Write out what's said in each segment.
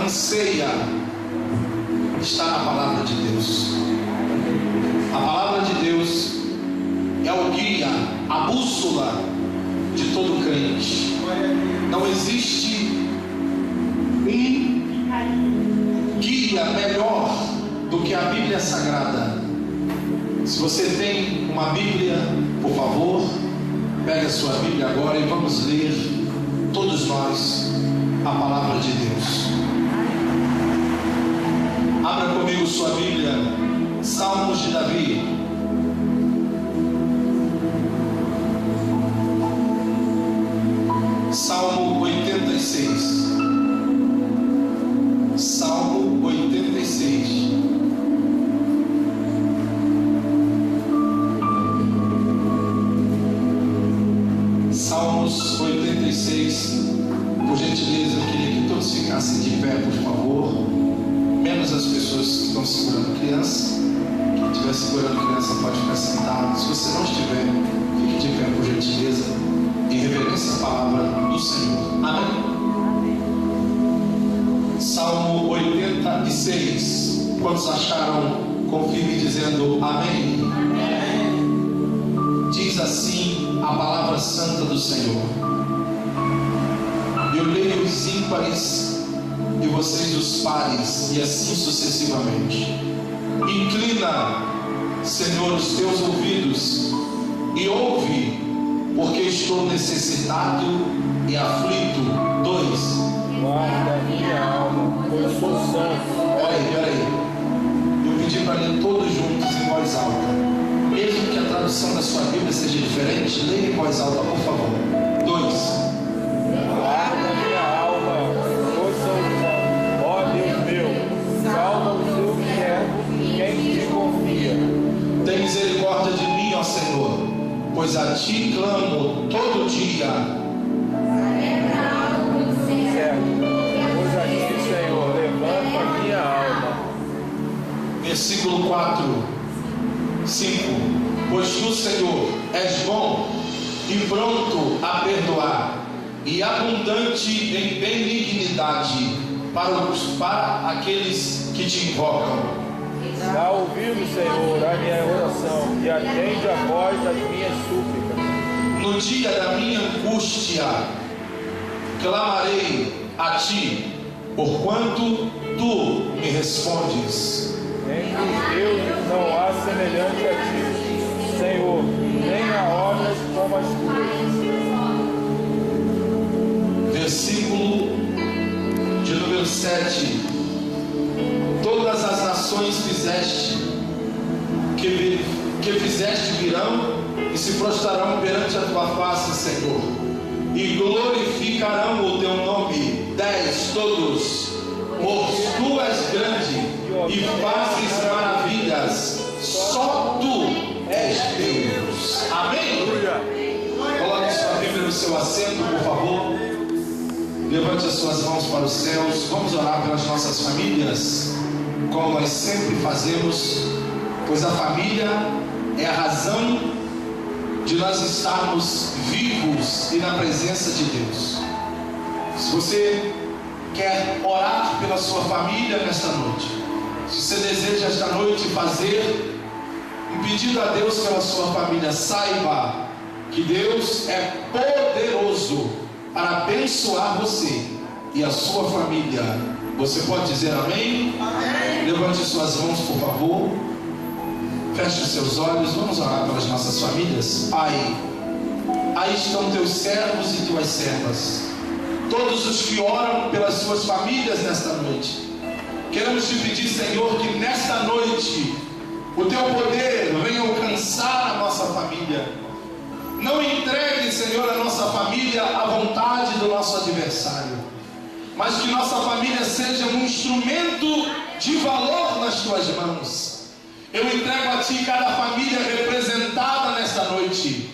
anseia está na palavra de Deus. A palavra de Deus é o guia, a bússola de todo crente. Não existe um guia melhor do que a Bíblia Sagrada. Se você tem uma Bíblia, por favor, pegue a sua Bíblia agora e vamos ler, todos nós, a palavra de Deus. Abra comigo sua Bíblia, Salmos de Davi. Salmo 86. Salmo 86. Salmos 86. Por gentileza, eu queria que todos ficassem de pé, por favor. Menos as pessoas que estão segurando criança. Quem estiver segurando criança pode ficar sentado. Se você não estiver, fique de pé, por gentileza, em reverência à palavra do Senhor. Amém? Salmo 86. Quantos acharam? Confirme dizendo amém. Amém. Diz assim a palavra santa do Senhor. Eu leio os ímpares e vocês os pares, e assim sucessivamente. Inclina, Senhor, os teus ouvidos e ouve, porque estou necessitado e aflito. 2. Guarda minha alma, pois sou santo. Peraí. Eu pedi para ler todos juntos em voz alta. Mesmo que a tradução da sua Bíblia seja diferente, leia em voz alta, por favor. 2. Guarda minha alma, pois sou santo. Ó Deus meu, salva o teu servo, quem te confia. Tem misericórdia de mim, ó Senhor, pois a ti clamo todo dia. Pois a ti, Senhor, levanta a minha alma. Versículo 4, 5. Pois tu, Senhor, és bom e pronto a perdoar, e abundante em benignidade para aqueles que te invocam. Dá ouvido, Senhor, a minha oração, e atende a voz das minhas súplicas. No dia da minha angústia, clamarei a ti, porquanto tu me respondes. Entre os deuses não há semelhante a ti, Senhor, nem há obras como as tuas. Versículo de número 7. Todas as nações que fizeste virão e se prostrarão perante a tua face, Senhor, e glorificarão o teu nome. 10. Todos, pois tu és grande e fazes maravilhas, só tu és Deus. Amém? Coloque sua Bíblia no seu assento, por favor. Levante as suas mãos para os céus. Vamos orar pelas nossas famílias, como nós sempre fazemos, pois a família é a razão de nós estarmos vivos e na presença de Deus. Se você quer orar pela sua família nesta noite, se você deseja esta noite fazer um pedido a Deus pela sua família, saiba que Deus é poderoso para abençoar você e a sua família. Você pode dizer amém? Amém. Levante suas mãos, por favor. Feche os seus olhos. Vamos orar pelas nossas famílias. Pai, aí estão teus servos e tuas servas, todos os que oram pelas suas famílias nesta noite. Queremos te pedir, Senhor, que nesta noite o teu poder venha alcançar a nossa família. Não entregue, Senhor, a nossa família à vontade do nosso adversário, mas que nossa família seja um instrumento de valor nas tuas mãos. Eu entrego a ti cada família representada nesta noite.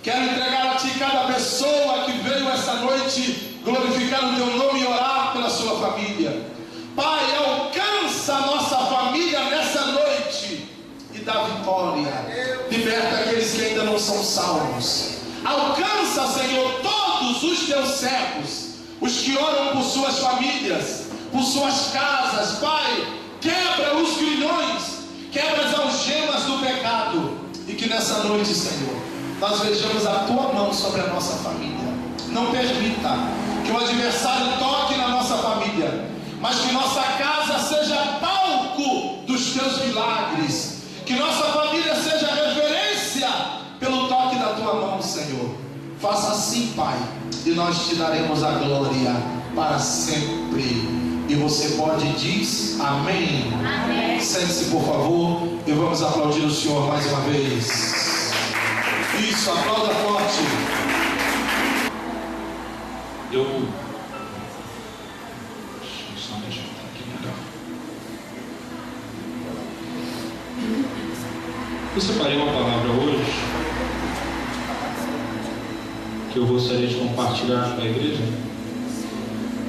Quero entregar a ti cada pessoa que veio esta noite glorificar o teu nome e orar pela sua família. Pai, alcança a nossa família nessa noite e dá vitória. Liberta aqueles que ainda não são salvos. Alcança, Senhor, todos os teus servos, os que oram por suas famílias, por suas casas. Pai, quebra os grilhões, quebra as algemas do pecado, e que nessa noite, Senhor, nós vejamos a Tua mão sobre a nossa família. Não permita que o adversário toque na nossa família, mas que nossa casa seja palco dos Teus milagres, que nossa família seja referência pelo toque da Tua mão, Senhor. Faça assim, Pai, e nós Te daremos a glória para sempre. E você pode dizer amém. Amém. Sente-se, por favor, e vamos aplaudir o Senhor mais uma vez. Isso, aplauda forte. Só deixa eu estar aqui melhor. Eu separei uma palavra hoje que eu gostaria de compartilhar com a igreja,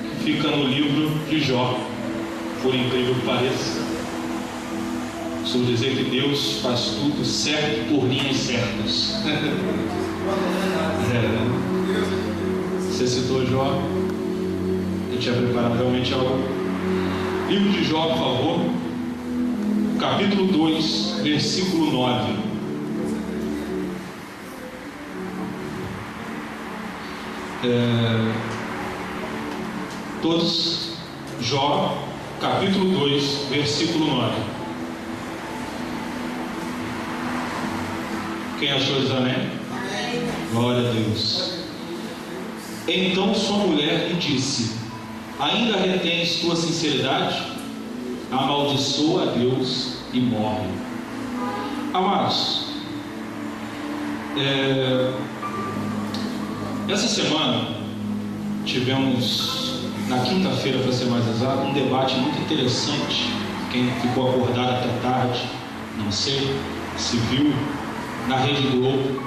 que fica no livro de Jó, por incrível que pareça, sobre dizer que Deus faz tudo certo por linhas certas. Você citou Jó, eu tinha preparado realmente algo. Livro de Jó, por favor, capítulo 2, versículo 9. Todos, Jó, capítulo 2, versículo 9. Quem achou isso, amém? Glória a Deus. Então sua mulher lhe disse: ainda retens tua sinceridade? Amaldiçoa a Deus e morre. Amados, essa semana tivemos, na quinta-feira para ser mais exato, um debate muito interessante. Quem ficou acordado até tarde, não sei, se viu na Rede Globo,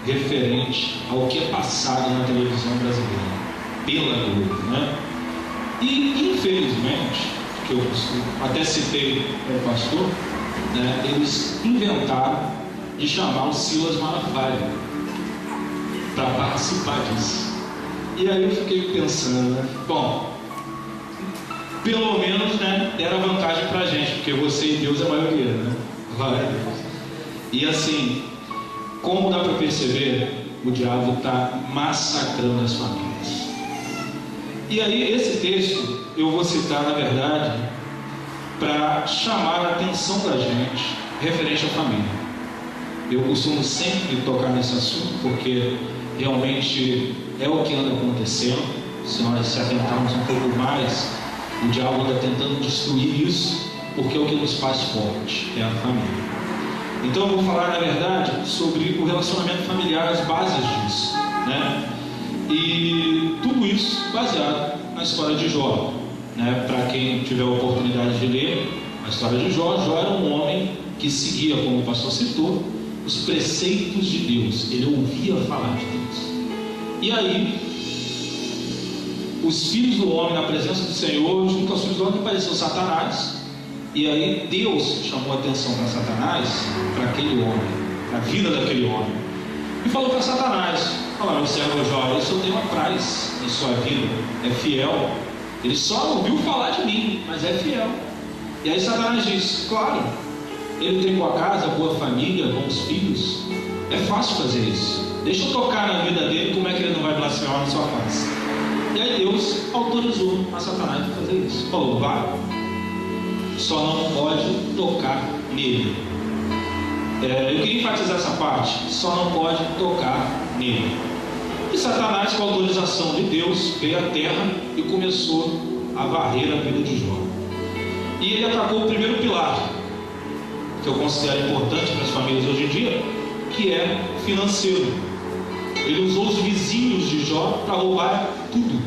referente ao que é passado na televisão brasileira pela Globo, né? E infelizmente, que eu até citei o pastor, né, eles inventaram de chamar o Silas Malafaia para participar disso. E aí eu fiquei pensando, né? Bom, pelo menos, né, era vantagem para a gente, porque você e Deus é a maioria, né? Glória a Deus. E assim, como dá para perceber, o diabo está massacrando as famílias. E aí esse texto eu vou citar, na verdade, para chamar a atenção da gente referente à família. Eu costumo sempre tocar nesse assunto, porque realmente é o que anda acontecendo. Se nós se atentarmos um pouco mais, o diabo anda tentando destruir isso, porque é o que nos faz forte, é a família. Então eu vou falar, na verdade, sobre o relacionamento familiar, as bases disso, né? E tudo isso baseado na história de Jó, né? Para quem tiver a oportunidade de ler a história de Jó, Jó era um homem que seguia, como o pastor citou, os preceitos de Deus. Ele ouvia falar de Deus. E aí, os filhos do homem, na presença do Senhor, junto aos filhos do homem, apareceu Satanás. E aí Deus chamou a atenção para Satanás, para aquele homem, para a vida daquele homem, e falou para Satanás: olha, meu servo Jó, esse eu tenho apraz em sua vida, é fiel, ele só ouviu falar de mim, mas é fiel. E aí Satanás diz: claro, ele tem boa casa, boa família, bons filhos, é fácil fazer isso, deixa eu tocar na vida dele, como é que ele não vai blasfemar na sua face? E aí Deus autorizou a Satanás a fazer isso, falou: vá, só não pode tocar nele. Eu queria enfatizar essa parte: só não pode tocar nele. E Satanás, com a autorização de Deus, veio à terra e começou a varrer a vida de Jó. E ele atacou o primeiro pilar, que eu considero importante para as famílias hoje em dia, que é financeiro. Ele usou os vizinhos de Jó para roubar tudo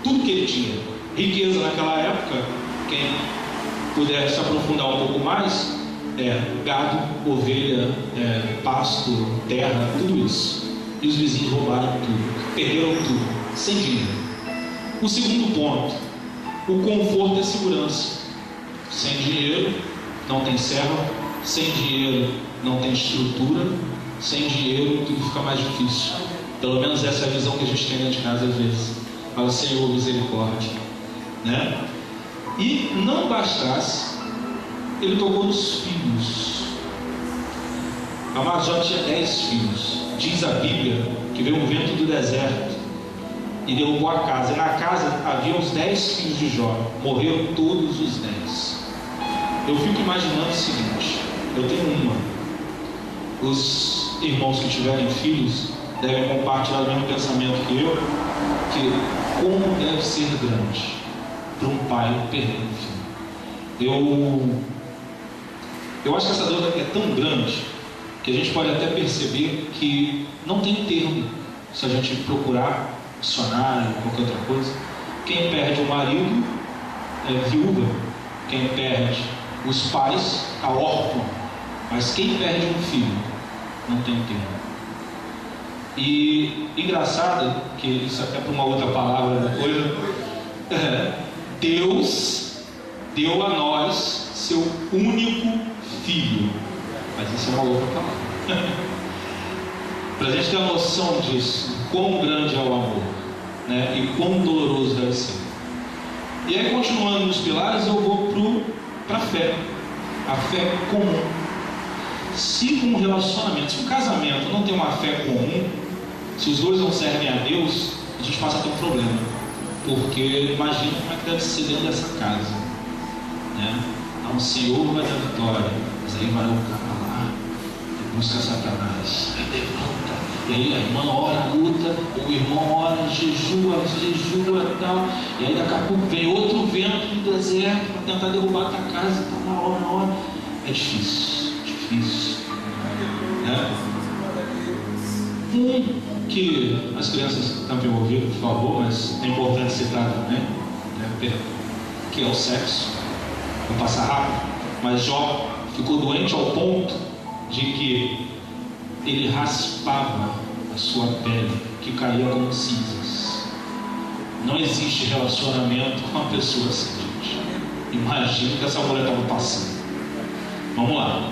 que ele tinha. Riqueza naquela época, quem puder se aprofundar um pouco mais, gado, ovelha, pasto, terra, tudo isso. E os vizinhos roubaram tudo, perderam tudo, sem dinheiro. O segundo ponto: o conforto e a segurança. Sem dinheiro não tem serva, sem dinheiro não tem estrutura, sem dinheiro tudo fica mais difícil. Pelo menos essa é a visão que a gente tem dentro de casa às vezes. Fala: Senhor, misericórdia, né? E não bastasse, ele tocou nos filhos. Amado, Jó tinha 10 filhos. Diz a Bíblia que veio um vento do deserto e derrubou a casa. E na casa havia os 10 filhos de Jó. Morreram todos os 10. Eu fico imaginando o seguinte: eu tenho uma. Os irmãos que tiverem filhos devem compartilhar o mesmo pensamento que eu, que como deve ser grande para um pai perder um filho. Eu acho que essa dor é tão grande que a gente pode até perceber que não tem termo. Se a gente procurar dicionário, qualquer outra coisa, quem perde o marido é viúva, quem perde os pais é órfão, mas quem perde um filho não tem termo. E engraçado que isso até para uma outra palavra da coisa, Deus deu a nós seu único filho, mas isso é uma outra palavra. Para a gente ter a noção disso, quão grande é o amor, né? E quão doloroso deve ser. E aí, continuando nos pilares, eu vou para a fé comum. Se um relacionamento, se um casamento não tem uma fé comum, se os dois não servem a Deus, a gente passa a ter um problema, porque imagina como é que deve ser dentro dessa casa, né? O Senhor vai dar vitória, mas aí vai o cara lá, busca Satanás, aí levanta, e aí a irmã ora, luta, o irmão ora, jejua e tal, e aí daqui a pouco vem outro vento do deserto para tentar derrubar a tua casa, tá na hora. É difícil, né? Que as crianças também ouviram, por favor, mas é importante citar também, né? Que é o sexo. Vou passar rápido, mas Jó ficou doente ao ponto de que ele raspava a sua pele, que caía como cinzas. Não existe relacionamento com uma pessoa assim, gente. Imagina que essa mulher estava passando. Vamos lá.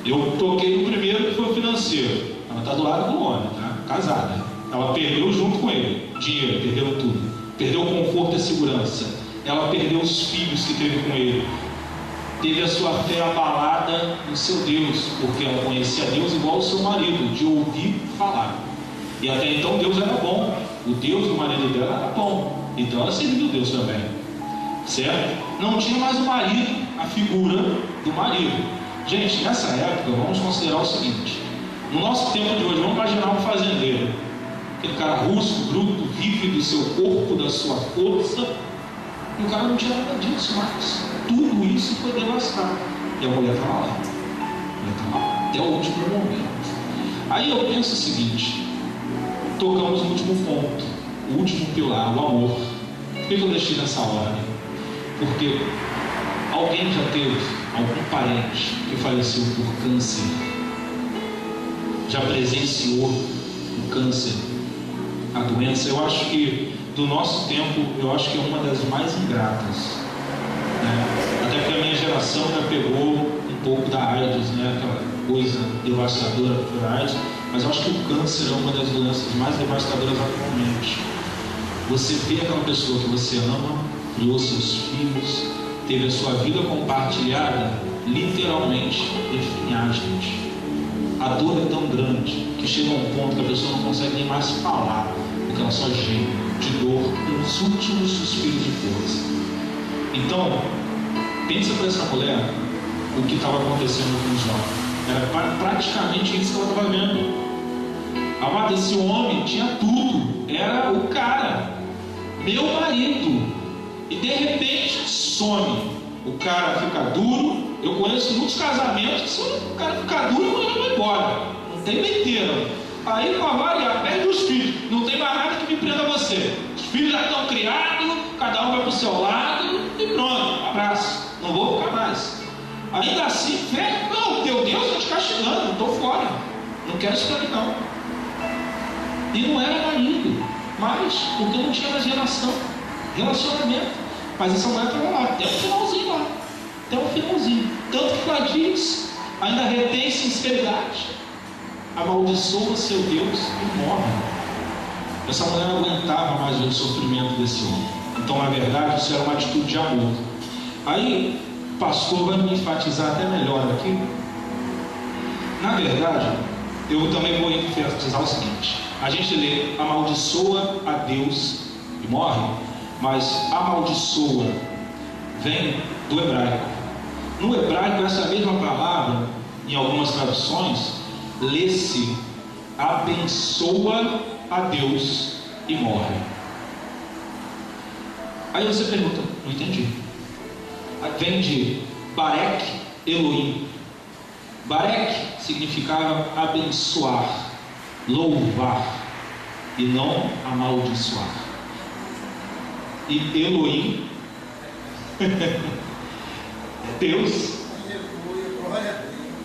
Eu toquei no primeiro, que foi o financeiro. Ela está do lado do homem, tá? Casada. Ela perdeu junto com ele dinheiro, perdeu tudo. Perdeu o conforto e a segurança. Ela perdeu os filhos que teve com ele. Teve a sua fé abalada no seu Deus, porque ela conhecia Deus igual ao seu marido, de ouvir falar. E até então Deus era bom. O Deus do marido dela era bom. Então ela serviu Deus também. Certo? Não tinha mais o marido, a figura do marido. Gente, nessa época, vamos considerar o seguinte: no nosso tempo de hoje, vamos imaginar um fazendeiro. Aquele cara rústico, bruto, vive do seu corpo, da sua força. E o cara não tinha nada disso mais. Tudo isso foi devastado. E a mulher estava lá. Até o último momento. Aí eu penso o seguinte: tocamos no último ponto, o último pilar, o amor. Por que eu deixei nessa ordem? Porque alguém já teve algum parente que faleceu por câncer? Já presenciou o câncer, a doença? Eu acho que do nosso tempo, eu acho que é uma das mais ingratas, né? Até porque a minha geração já pegou um pouco da AIDS, né? Aquela coisa devastadora por AIDS, mas eu acho que o câncer é uma das doenças mais devastadoras atualmente. Você vê aquela pessoa que você ama, criou seus filhos, teve a sua vida compartilhada, literalmente definhar, gente. A dor é tão grande que chega a um ponto que a pessoa não consegue nem mais falar, porque ela só geme de dor nos últimos suspiros de força. Então, pensa para essa mulher o que estava acontecendo com Jó. Era praticamente isso que ela estava vendo. Amado, esse homem tinha tudo, era o cara, meu marido, e de repente some. O cara fica duro. Eu conheço muitos casamentos que se o cara ficar duro, ele vai embora. Não tem meiteiro. Aí, para variar, perde os filhos. Não tem mais nada que me prenda a você. Os filhos já estão criados, cada um vai para o seu lado e pronto, abraço. Não vou ficar mais. Ainda assim, fé, não, teu Deus está te castigando, estou fora. Não quero isso para mim, não. E não era marido, mas porque não tinha mais relacionamento. Mas essa mulher estava lá, até o finalzinho lá. Até o finalzinho. Tanto que ela diz, ainda retém sinceridade. Amaldiçoa seu Deus e morre. Essa mulher não aguentava mais ver o sofrimento desse homem. Então, na verdade, isso era uma atitude de amor. Aí, o pastor vai me enfatizar até melhor aqui. Na verdade, eu também vou enfatizar o seguinte: a gente lê amaldiçoa a Deus e morre, mas amaldiçoa vem do hebraico. No hebraico, essa mesma palavra, em algumas traduções, lê-se abençoa a Deus e morre. Aí você pergunta, não entendi. Vem de Barek Elohim. Barek significava abençoar, louvar e não amaldiçoar. E Elohim é Deus,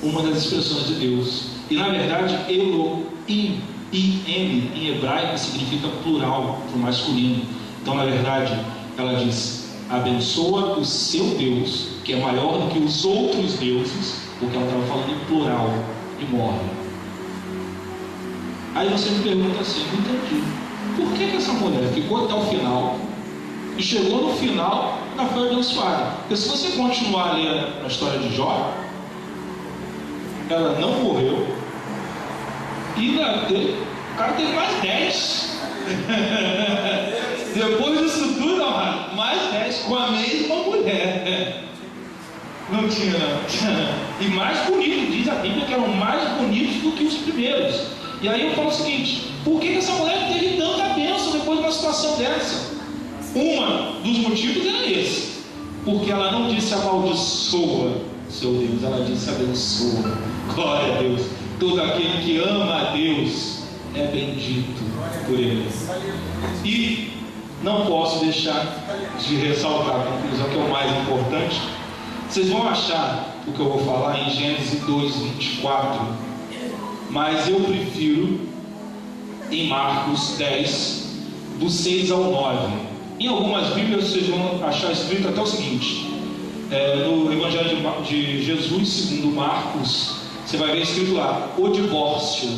uma das expressões de Deus. E na verdade Elohim, I-M em hebraico significa plural, para o masculino. Então na verdade ela diz: abençoa o seu Deus, que é maior do que os outros deuses, porque ela estava falando em plural, e morre. Aí você me pergunta assim, não entendi, por que essa mulher ficou até o final e chegou no final e não foi abençoada? Porque se você continuar a ler a história de Jó, ela não morreu e o cara teve mais 10. Depois disso tudo, amado, mais 10 com a mesma mulher. Não tinha, não. E mais bonito, diz a Bíblia que eram mais bonitos do que os primeiros. E aí eu falo o seguinte: por que essa mulher teve tanta bênção depois de uma situação dessa? Um dos motivos era esse: porque ela não disse amaldiçoa seu Deus, ela disse abençoa. Glória a Deus. Todo aquele que ama a Deus é bendito por Ele. E não posso deixar de ressaltar a conclusão, que é o mais importante. Vocês vão achar o que eu vou falar em Gênesis 2:24, mas eu prefiro em Marcos 10, do 6 ao 9. Em algumas Bíblias vocês vão achar escrito até o seguinte: no Evangelho de Jesus segundo Marcos, você vai ver escrito lá, o divórcio.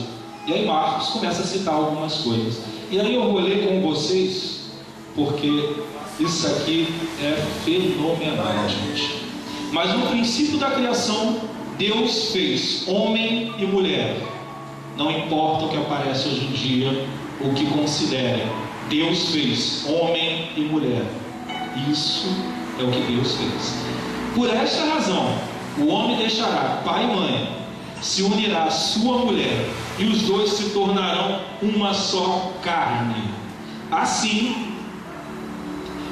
E aí Marcos começa a citar algumas coisas. E aí eu vou ler com vocês, porque isso aqui é fenomenal, gente. Mas no princípio da criação, Deus fez homem e mulher. Não importa o que aparece hoje em dia, o que considere, Deus fez homem e mulher. Isso é o que Deus fez. Por esta razão, o homem deixará pai e mãe, se unirá à sua mulher, e os dois se tornarão uma só carne. Assim,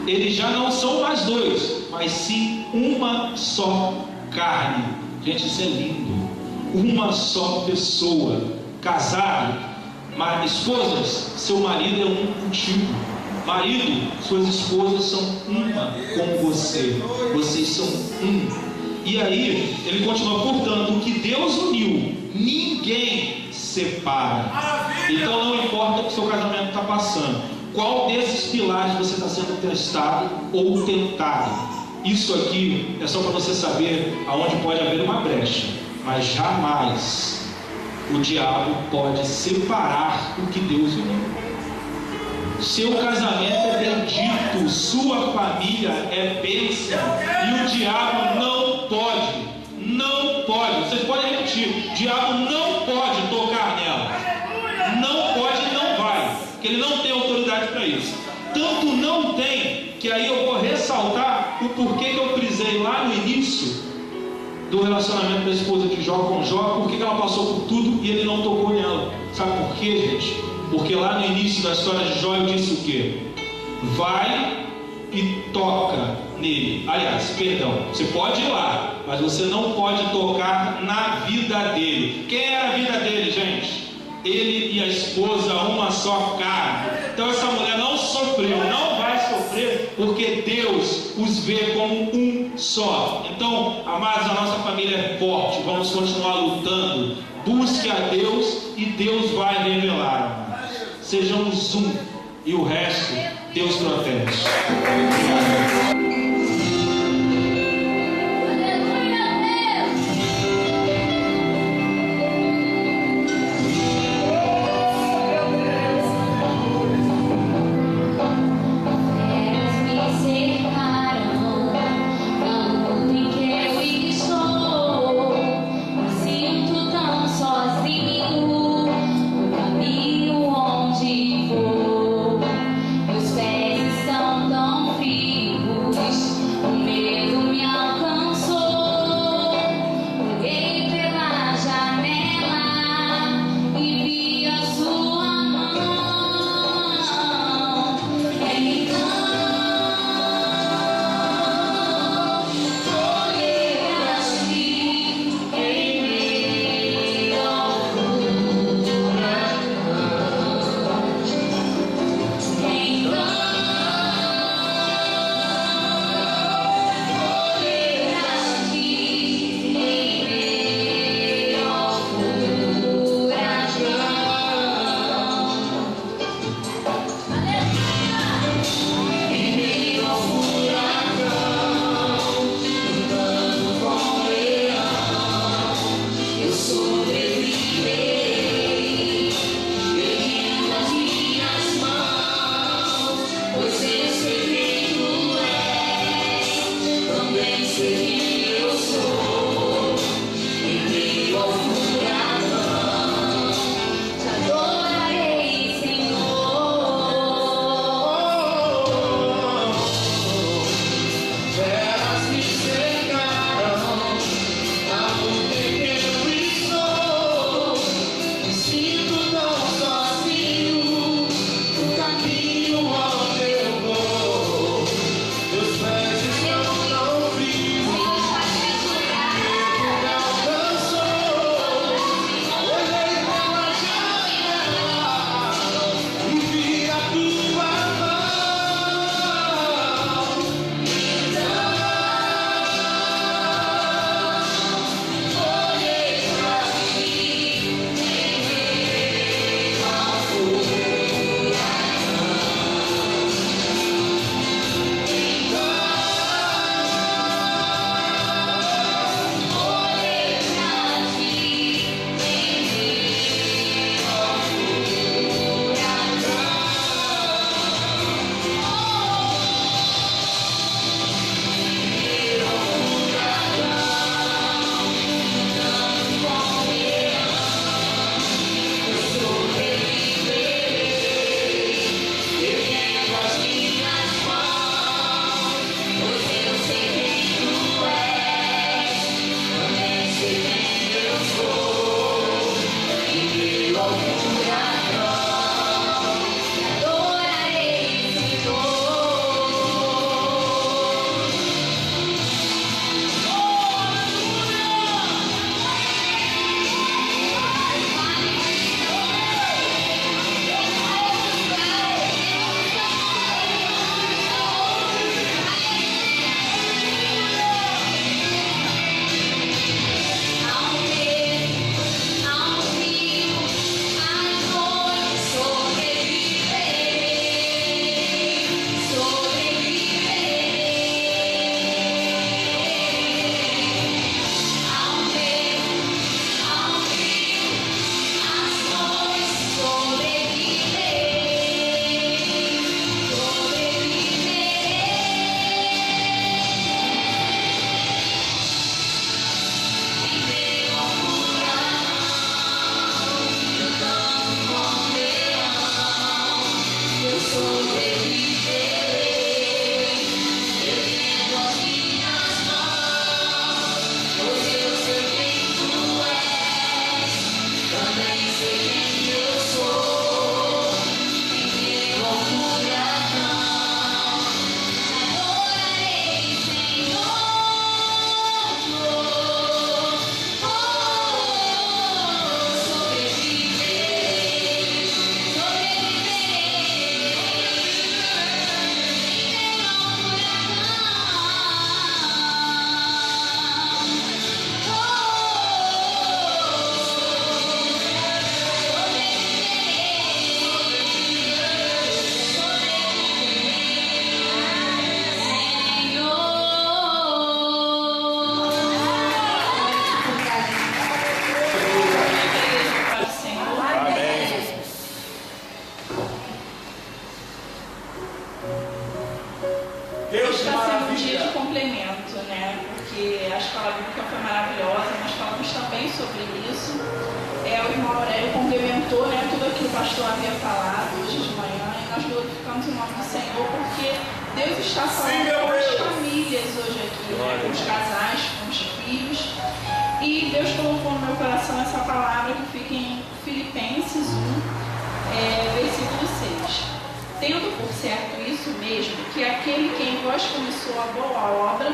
eles já não são mais dois, mas sim uma só carne. Gente, isso é lindo. Uma só pessoa, casado, esposas, seu marido é um contigo. Marido, suas esposas são uma com você. Vocês são um. E aí, ele continua: portanto, o que Deus uniu, ninguém separa. Então não importa o que seu casamento está passando, qual desses pilares você está sendo testado ou tentado. Isso aqui é só para você saber aonde pode haver uma brecha, mas jamais o diabo pode separar o que Deus uniu. Seu casamento é bendito, sua família é bênção, e o diabo não pode, vocês podem repetir: o diabo não pode tocar nela, não pode e não vai, porque ele não tem autoridade para isso. Tanto não tem, que aí eu vou ressaltar o porquê que eu frisei lá no início do relacionamento da esposa de Jó com Jó, porque ela passou por tudo e ele não tocou nela. Sabe por quê, gente? Porque lá no início da história de Jó eu disse o quê? Vai e toca nele. Aliás, perdão, você pode ir lá, mas você não pode tocar na vida dele. Quem era a vida dele, gente? Ele e a esposa, uma só carne. Então essa mulher não sofreu, não vai sofrer, porque Deus os vê como um só. Então, amados, a nossa família é forte, vamos continuar lutando. Busque a Deus e Deus vai revelar, amados. Sejamos um, e o resto Deus protege. Obrigado. Cercarão, Deus Está sendo um dia maravilha. de complemento, né? Porque a escola bíblica foi maravilhosa, nós falamos também sobre isso. O irmão Aurélio complementou, né, tudo aquilo que o pastor havia falado hoje de manhã, e nós glorificamos o nome do Senhor, porque Deus está falando com as famílias hoje aqui, né, com os casais, com os filhos. E Deus colocou no meu coração essa palavra que fica em Filipenses 1, versículo 6. Tendo por certo isso mesmo, que aquele que em vós começou a boa obra,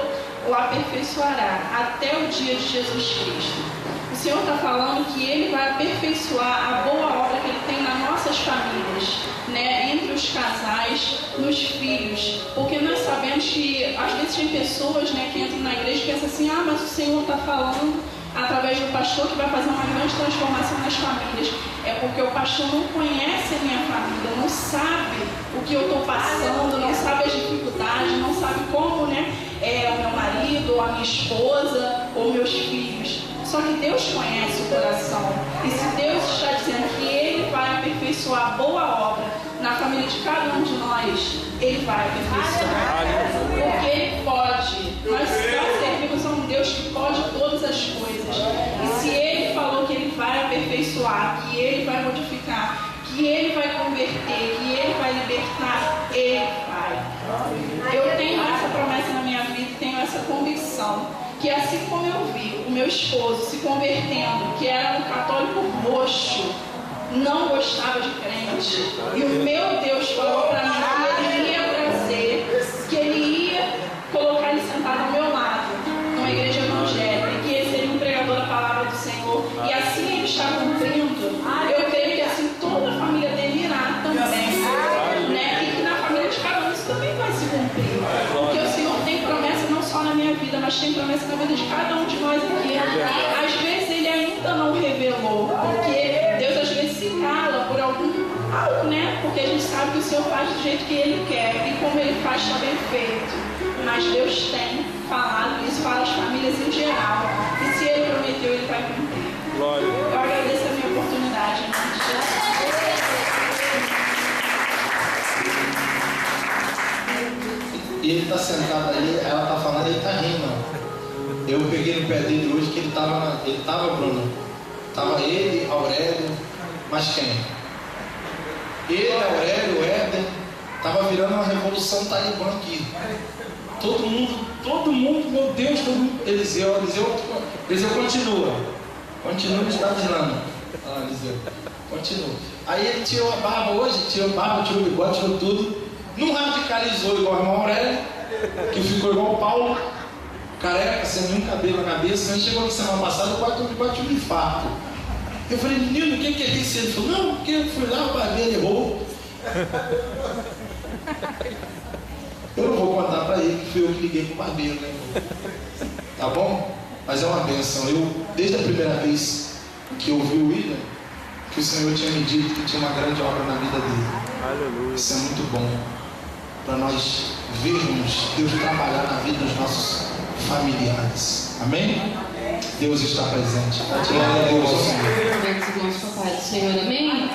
o aperfeiçoará até o dia de Jesus Cristo. O Senhor está falando que Ele vai aperfeiçoar a boa obra que Ele tem nas nossas famílias, né? Entre os casais, nos filhos. Porque nós sabemos que às vezes tem pessoas, né, que entram na igreja e pensam assim, mas o Senhor está falando através do pastor que vai fazer uma grande transformação nas famílias. É porque o pastor não conhece a minha família, não sabe o que eu estou passando, não sabe as dificuldades, não sabe como, né, é o meu marido, ou a minha esposa, ou meus filhos. Só que Deus conhece o coração. E se Deus está dizendo que Ele vai aperfeiçoar a boa obra na família de cada um de nós, Ele vai aperfeiçoar. Porque Ele pode. Nós servimos a um Deus que pode todas as coisas. E se Ele falou que Ele vai aperfeiçoar, que Ele vai modificar, que Ele vai converter, que Ele vai libertar, Ele vai. Eu tenho essa promessa na minha vida, tenho essa convicção, que assim como eu vi o meu esposo se convertendo, que era um católico roxo, não gostava de crente, e o meu Deus falou para mim que Ele ia trazer, que Ele ia colocar ele sentado ao meu lado, numa igreja evangélica, e que ele seria um pregador da palavra do Senhor, e assim Ele está cumprindo. Eu creio que assim toda a família dele irá também, né? E que na família de cada um isso também vai se cumprir, porque o Senhor tem promessa não só na minha vida, mas tem promessa na vida de cada um de nós aqui. Às vezes Ele ainda não revelou, porque Deus às vezes se cala por algo, né? Porque a gente sabe que o Senhor faz do jeito que Ele quer, e como Ele faz está bem feito. Mas Deus tem falado isso para as famílias em geral, e se Ele prometeu, Ele vai cumprir. Glória. Eu agradeço a minha oportunidade, em nome de Jesus. E ele está sentado ali, ela está falando, ele está rindo. Eu peguei no pé dele hoje que ele estava, Bruno. Estava ele, Aurélio, mas quem? Ele, Aurélio, Éder, estava virando uma revolução talibã aqui. Todo mundo, meu Deus, todo mundo. Eliseu continua no estado de lama. Ah, Eliseu, continua. Aí ele tirou a barba hoje, tirou o bigode, tirou tudo. Não radicalizou igual o irmão Aurélio, que ficou igual o Paulo, careca, sem nenhum cabelo na cabeça. Aí chegou na semana passada, o bigode tinha um infarto. Eu falei, menino, o que é isso? Ele falou, não, porque eu fui lá, o barbeiro errou. Eu não vou contar para ele que fui eu que liguei pro barbeiro, né? Tá bom? Mas é uma bênção. Eu, desde a primeira vez que eu ouvi o William, que o Senhor tinha me dito que tinha uma grande obra na vida dele. Aleluia. Isso é muito bom para nós vermos Deus trabalhar na vida dos nossos familiares. Amém? Deus está presente. Glória a Deus, Senhor. Irmãos, papai do Senhor, amém?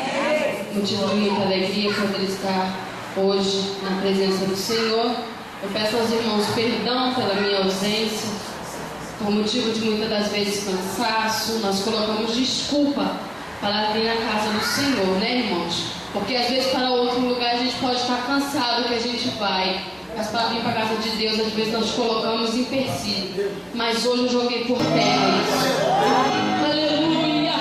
Motivo de muita alegria poder estar hoje na presença do Senhor. Eu peço aos irmãos perdão pela minha ausência, por motivo de muitas das vezes cansaço. Nós colocamos desculpa para vir na casa do Senhor, né, irmãos? Porque às vezes para outro lugar a gente pode estar cansado que a gente vai, mas para vir para a casa de Deus às vezes nós colocamos empecilho. Mas hoje eu joguei por terra isso. Aleluia!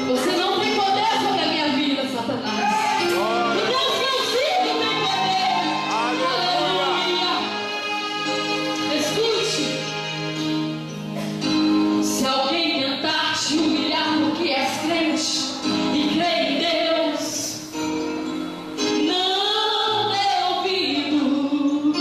Você não tem poder sobre a minha vida, Satanás. E Deus não tem poder. Aleluia! Escute. Se alguém tentar te humilhar porque és crente e crê em Deus, não dê ouvidos.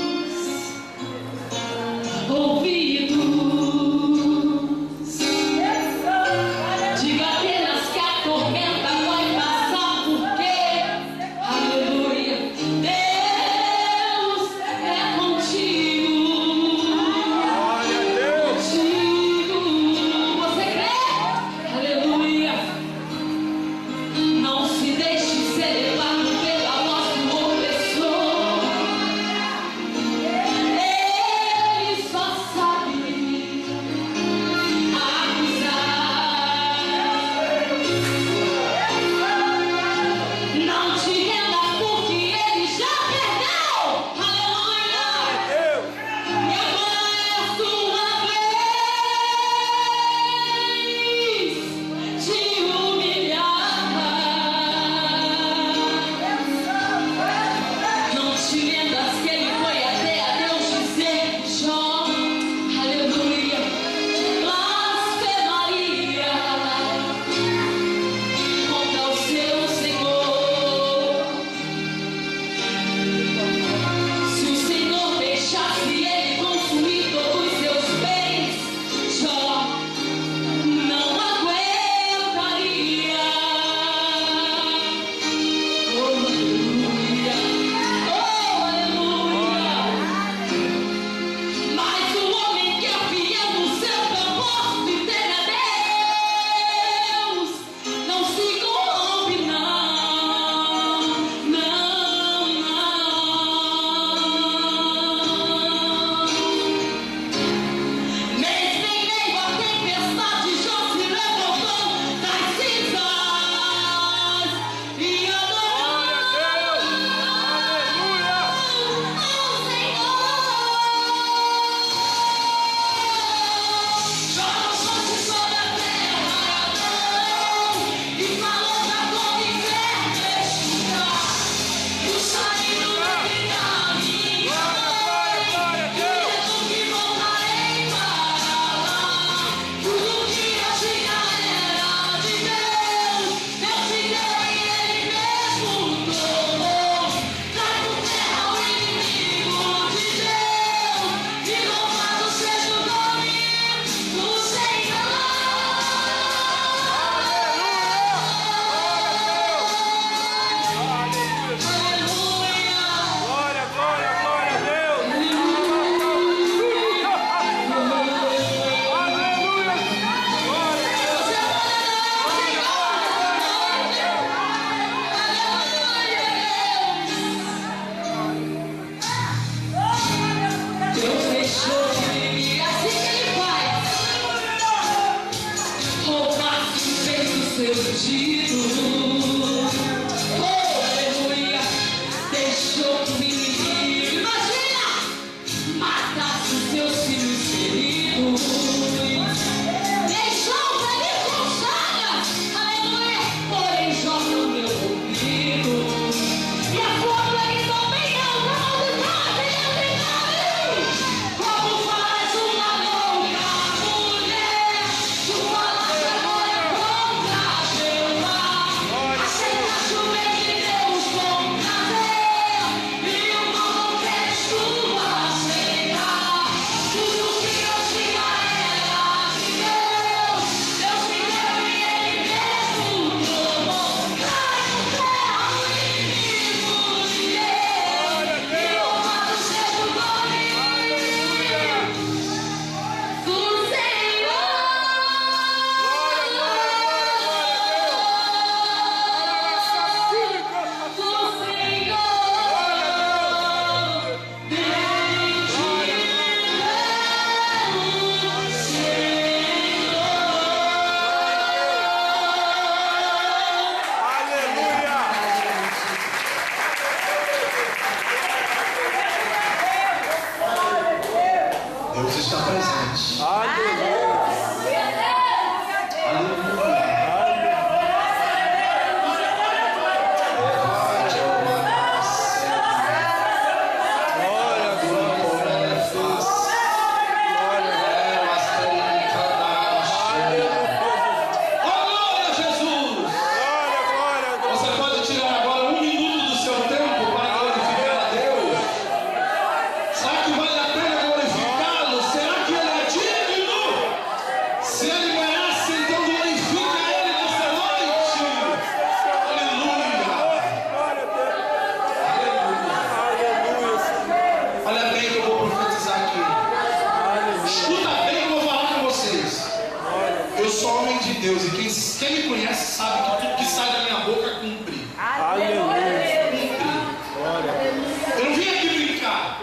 está presente. Aleluia. Aleluia. Deus, e quem me conhece sabe que tudo que sai da minha boca cumpre. Aleluia. Eu não vim aqui brincar.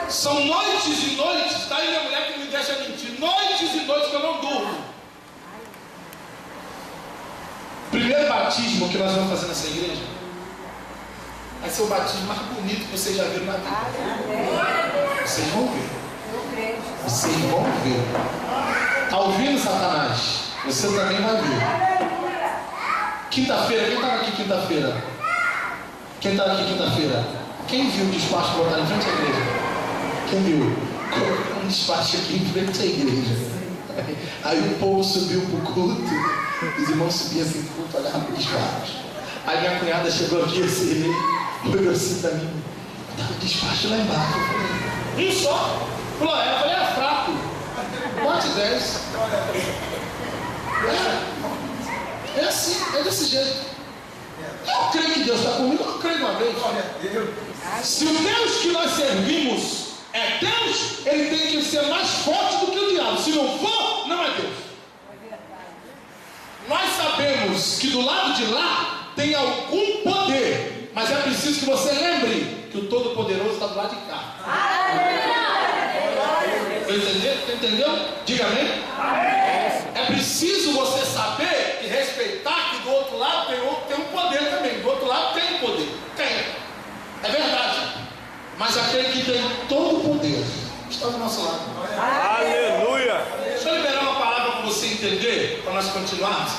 São noites e noites, tá aí minha mulher que me deixa mentir. Noites e noites que eu não durmo. Primeiro batismo que nós vamos fazer nessa igreja vai ser o batismo mais bonito que vocês já viram na vida. Vocês vão ver. Vocês vão ver. Está ouvindo, Satanás? Você também vai ver. Quinta-feira, quem estava aqui quinta-feira? Quem estava aqui quinta-feira? Quem viu o despacho botar em frente à igreja? Quem viu? Colocou um despacho aqui em frente à igreja. Aí o povo subiu para o culto. Os irmãos subiam assim para o culto, olhavam para o despacho. Aí minha cunhada chegou aqui assim, olhou assim para mim. Estava o despacho lá embaixo. Eu falei, um só? Falou, eu falei, é fraco. Bote 10. É assim, é desse jeito. Eu creio que Deus está comigo, eu creio uma vez. Se o Deus que nós servimos é Deus, ele tem que ser mais forte do que o diabo. Se não for, não é Deus. Nós sabemos que do lado de lá tem algum poder, mas é preciso que você lembre que o Todo-Poderoso está do lado de cá. Entendeu? Diga amém. É preciso você saber e respeitar que do outro lado tem um poder também. Do outro lado tem um poder. Tem. É verdade. Mas aquele que tem todo o poder está do nosso lado. Aleluia. Deixa eu liberar uma palavra para você entender, para nós continuarmos.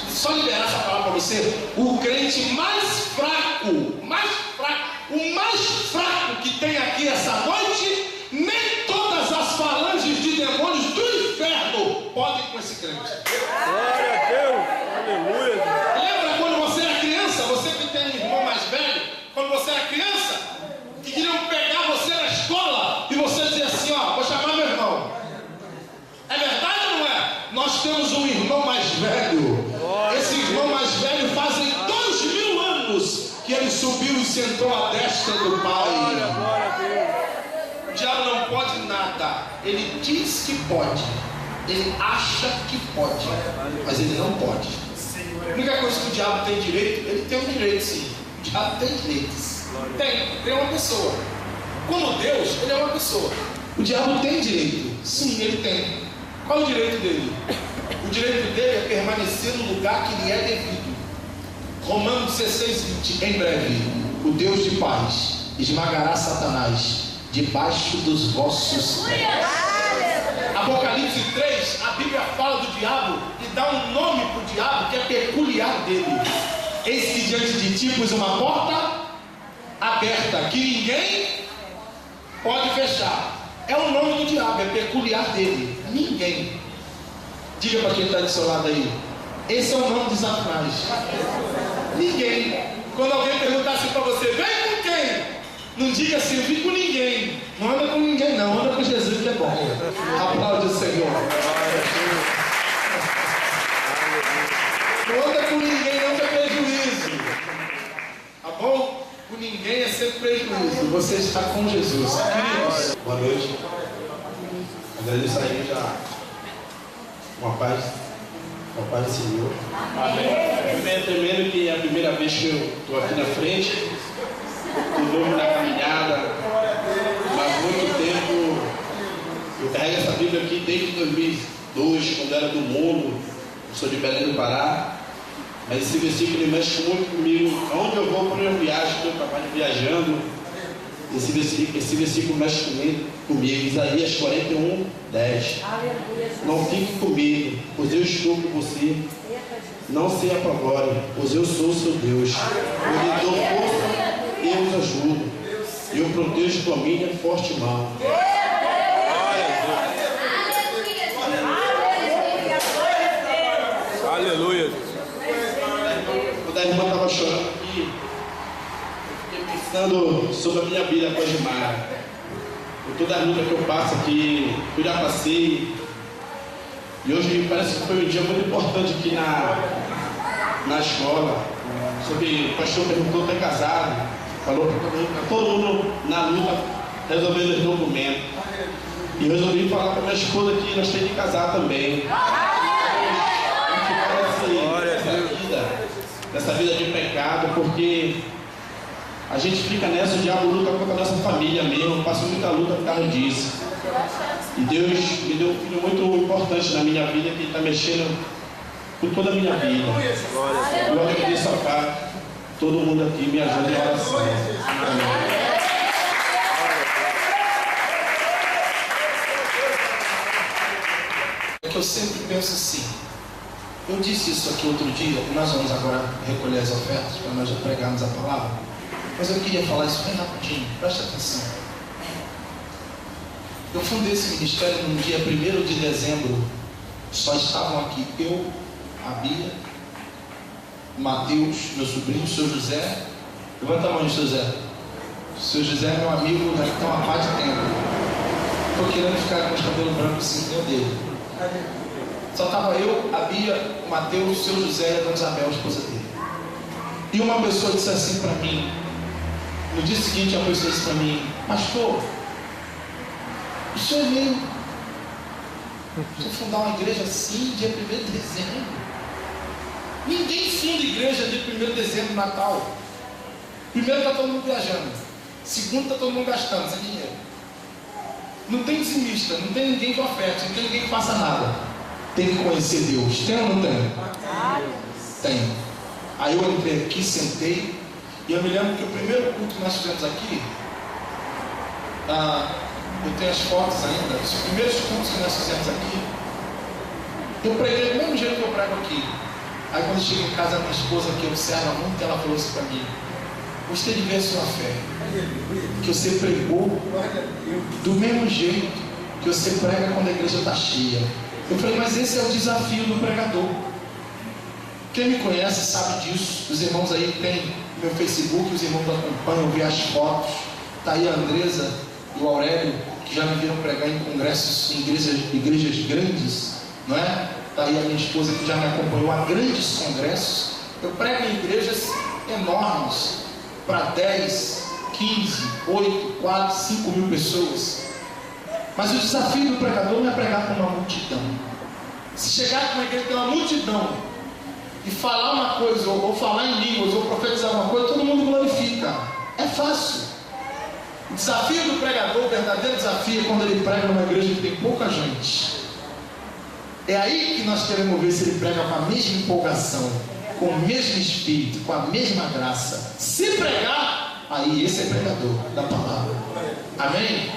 Só liberar essa palavra para você. O crente mais fraco, o mais fraco que tem aqui essa noite, nem todas as falanges de demônios do inferno podem com esse crente. Glória a Deus. Aleluia. Lembra quando você era criança, você que tem um irmão mais velho, quando você era criança, que queriam pegar você na escola e você dizia assim, ó, vou chamar meu irmão. É verdade ou não é? Nós temos um irmão mais velho. Esse irmão mais velho fazem 2000 anos que ele subiu e sentou à destra do Pai. Glória a Deus. O diabo não pode nada. Ele diz que pode. Ele acha que pode. Mas ele não pode. A única coisa que o diabo tem direito, ele tem um direito sim. O diabo tem direitos. Tem. Ele é uma pessoa. Como Deus, ele é uma pessoa. O diabo tem direito. Sim, ele tem. Qual o direito dele? O direito dele é permanecer no lugar que lhe é devido. Romanos 16:20. Em breve, o Deus de paz esmagará Satanás debaixo dos vossos pés. Apocalipse 3, a Bíblia fala do diabo e dá um nome para o diabo que é peculiar dele. Eis que diante de ti pus uma porta aberta que ninguém pode fechar. É o nome do diabo, é peculiar dele. Ninguém. Diga para quem está do seu lado aí. Esse é o nome de Satanás. Ninguém. Quando alguém perguntar assim para você, vem com quem? Não diga assim, eu vim com ninguém. Não anda com ninguém não, anda com Jesus que é bom. Aplaude o Senhor. Não anda com ninguém não, que é prejuízo. Tá bom? Com ninguém é sempre prejuízo. Você está com Jesus. Queridos, boa noite. Agradeço a Ele já. Uma paz do Senhor. Amém. Primeiro que é a primeira vez que eu estou aqui na frente, estou novo na caminhada, há muito tempo. Eu carrego essa Bíblia aqui desde 2002, quando era do mundo. Eu sou de Belém do Pará. Mas esse versículo mexe muito comigo. Aonde eu vou para minha viagem, eu trabalho viajando. Esse versículo mexe comigo. Isaías 41, 10. Não fique com medo, pois eu estou com você. Não se apavore, pois eu sou seu Deus. Eu lhe dou força e eu os ajudo. Eu protejo tua minha forte mão. Aleluia. Quando a irmã estava chorando aqui, eu fiquei pensando sobre a minha vida com a Gilmara. Por toda a luta que eu passo aqui, eu já passei. E hoje parece que foi um dia muito importante aqui na escola. O pastor perguntou até casado. Falou para todo mundo na luta resolvendo os documentos. E eu resolvi falar para minha esposa que nós temos que casar também. Nessa vida de pecado, porque a gente fica nessa, o diabo luta contra a nossa família mesmo. Eu passo muita luta por causa disso. E Deus me deu um filho muito importante na minha vida, que está mexendo por toda a minha vida. Eu agradeço a Pai, todo mundo aqui me ajuda em oração. Amém. É que eu sempre penso assim. Eu disse isso aqui outro dia, e nós vamos agora recolher as ofertas para nós já pregarmos a palavra. Mas eu queria falar isso bem rapidinho, preste atenção. Eu fundei esse ministério no dia 1º de dezembro. Só estavam aqui eu, a Bia, Mateus, meu sobrinho, o seu José. Levanta a mão, seu José. O seu José é meu amigo, já tem uma pá de tempo. Estou querendo ficar com os cabelos brancos assim, meu dele. Só estava eu, a Bia, o Mateus, o seu José e a dona Isabel, a esposa dele. E uma pessoa disse assim para mim, no dia seguinte a pessoa disse para mim: pastor, o senhor veio fundar uma igreja assim, dia 1º de dezembro. Ninguém funda igreja dia 1º de dezembro, Natal. Primeiro está todo mundo viajando, segundo está todo mundo gastando sem dinheiro. Não tem dizimista, não tem ninguém que oferte, não tem ninguém que faça nada. Tem que conhecer Deus. Tem ou não tem? Tem. Aí eu entrei aqui, sentei, e eu me lembro que o primeiro culto que nós fizemos aqui, eu tenho as fotos ainda, os primeiros cultos que nós fizemos aqui, eu preguei do mesmo jeito que eu prego aqui. Aí quando eu cheguei em casa, a minha esposa, que observa muito, ela falou assim para mim: gostei de ver a sua fé, que você pregou do mesmo jeito que você prega quando a igreja está cheia. Eu falei: mas esse é o desafio do pregador. Quem me conhece sabe disso. Os irmãos aí têm meu Facebook, os irmãos acompanham, vê as fotos. Está aí a Andresa e o Aurélio, que já me viram pregar em congressos, em igrejas grandes, não é? Está aí a minha esposa, que já me acompanhou a grandes congressos. Eu prego em igrejas enormes, para 10, 15, 8, 4, 5 mil pessoas. Mas o desafio do pregador não é pregar com uma multidão. Se chegar com uma igreja que tem uma multidão e falar uma coisa, ou falar em línguas, ou profetizar uma coisa, todo mundo glorifica. É fácil. O desafio do pregador, o verdadeiro desafio, é quando ele prega numa igreja que tem pouca gente. É aí que nós queremos ver se ele prega com a mesma empolgação, com o mesmo espírito, com a mesma graça. Se pregar, aí esse é pregador da palavra. Amém?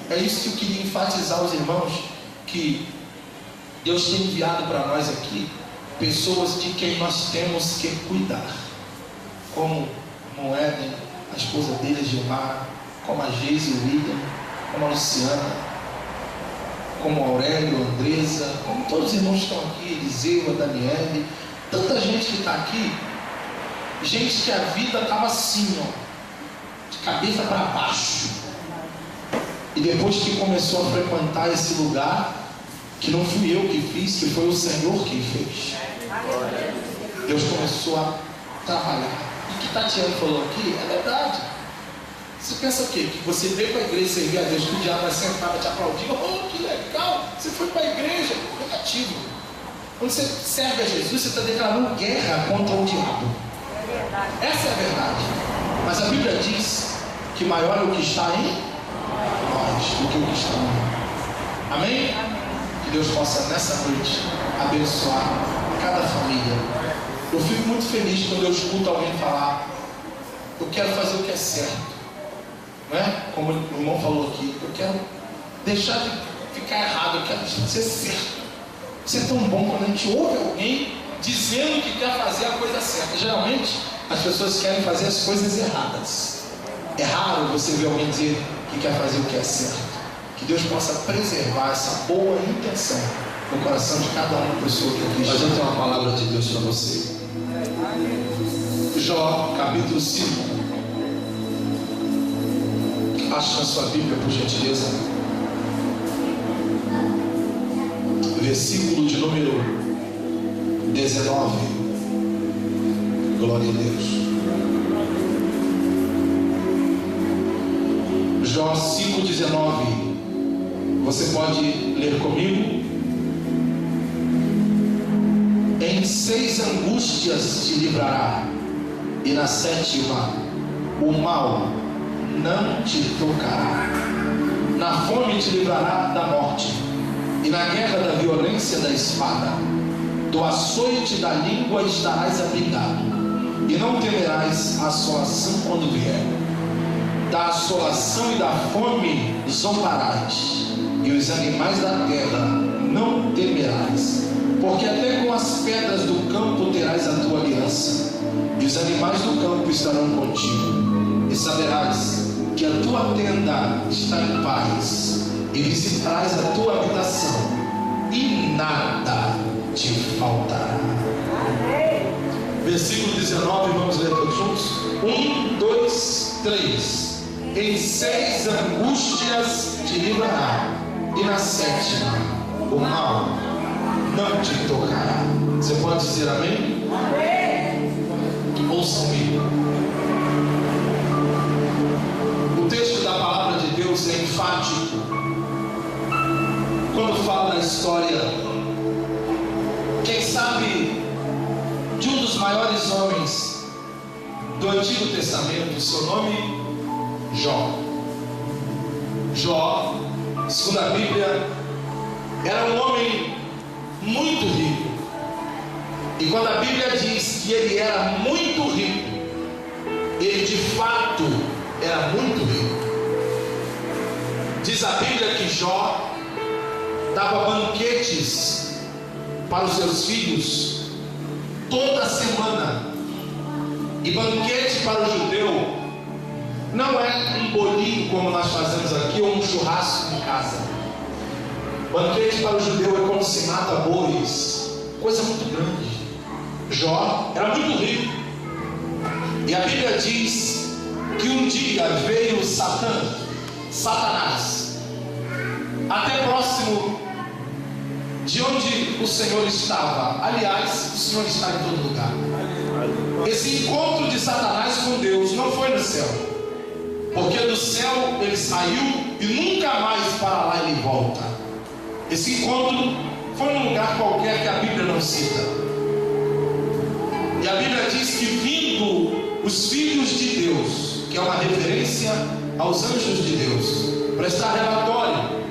É isso que eu queria enfatizar aos irmãos, que Deus tem enviado para nós aqui pessoas de quem nós temos que cuidar, como Moeden, a esposa dele, Gilmar, como a Geise e o William, como a Luciana, como a Aurélio, a Andresa, como todos os irmãos que estão aqui, Eliseu, a Daniele, tanta gente que está aqui, gente que a vida estava assim, ó, de cabeça para baixo. E depois que começou a frequentar esse lugar, que não fui eu que fiz, que foi o Senhor que fez, Deus começou a trabalhar. E o que Tatiana falou aqui é verdade. Você pensa o quê? Que você veio para a igreja servir a Deus, que o diabo vai sentar para te aplaudir? Oh, que legal! Você foi para a igreja. Negativo. Quando você serve a Jesus, você está declarando guerra contra o diabo. Essa é a verdade. Mas a Bíblia diz que maior é o que está em nós do que o que está em nós. Amém? Que Deus possa nessa noite abençoar cada família. Eu fico muito feliz quando eu escuto alguém falar: eu quero fazer o que é certo. não é? Como o irmão falou aqui, eu quero deixar de ficar errado, eu quero ser certo. Isso é tão bom quando a gente ouve alguém dizendo que quer fazer a coisa certa. Geralmente as pessoas querem fazer as coisas erradas. É raro você ver alguém dizer que quer fazer o que é certo. Que Deus possa preservar essa boa intenção no coração de cada uma pessoa que aqui está. Mas eu tenho uma palavra de Deus para você. Jó, capítulo 5. Ache na sua Bíblia, por gentileza. Versículo de número 19. Glória a Deus. Jó 5,19. Você pode ler comigo? Em 6 angústias te livrará, e na 7ª o mal não te tocará. Na fome te livrará da morte, e na guerra da violência da espada. Do açoite da língua estarás abrigado, e não temerás a assolação quando vier. Da assolação e da fome zombarás, e os animais da terra não temerás. Porque até com as pedras do campo terás a tua aliança, e os animais do campo estarão contigo. E saberás que a tua tenda está em paz, e visitarás a tua habitação, e nada te faltará. Versículo 19, vamos ler todos juntos? 1, 2, 3. Em 6 angústias te livrará, e na 7ª o mal não te tocará. Você pode dizer amém? Amém. Ouça-me. O texto da palavra de Deus é enfático quando fala da história, quem sabe, de um dos maiores homens do Antigo Testamento. Seu nome, Jó. Jó, segundo a Bíblia, era um homem muito rico. E quando a Bíblia diz que ele era muito rico, ele de fato era muito rico. Diz a Bíblia que Jó dava banquetes para os seus filhos toda semana. E banquete para o judeu não é um bolinho como nós fazemos aqui, ou um churrasco em casa. Banquete para o judeu é quando se mata bois, coisa muito grande. Jó era muito rico, e a Bíblia diz que um dia veio Satanás, até próximo de onde o Senhor estava. Aliás, o Senhor está em todo lugar. Esse encontro de Satanás com Deus não foi no céu, porque do céu ele saiu e nunca mais para lá ele volta. Esse encontro foi num lugar qualquer que a Bíblia não cita. E a Bíblia diz que vindo os filhos de Deus, que é uma referência aos anjos de Deus, prestar relatório,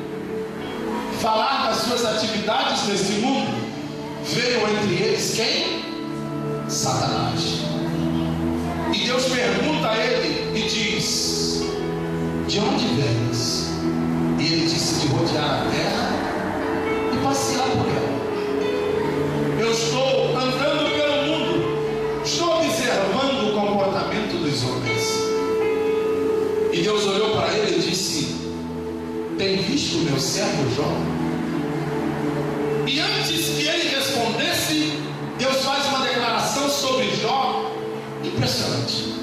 falar das suas atividades nesse mundo, veio entre eles quem? Satanás. E Deus pergunta a ele e diz: de onde vens? E ele disse: de rodear a terra e passear por ela. Eu estou andando pelo mundo, estou observando o comportamento dos homens. E Deus olhou para ele e disse: tem visto o meu servo Jó? E antes que ele respondesse, Deus faz uma declaração sobre Jó impressionante.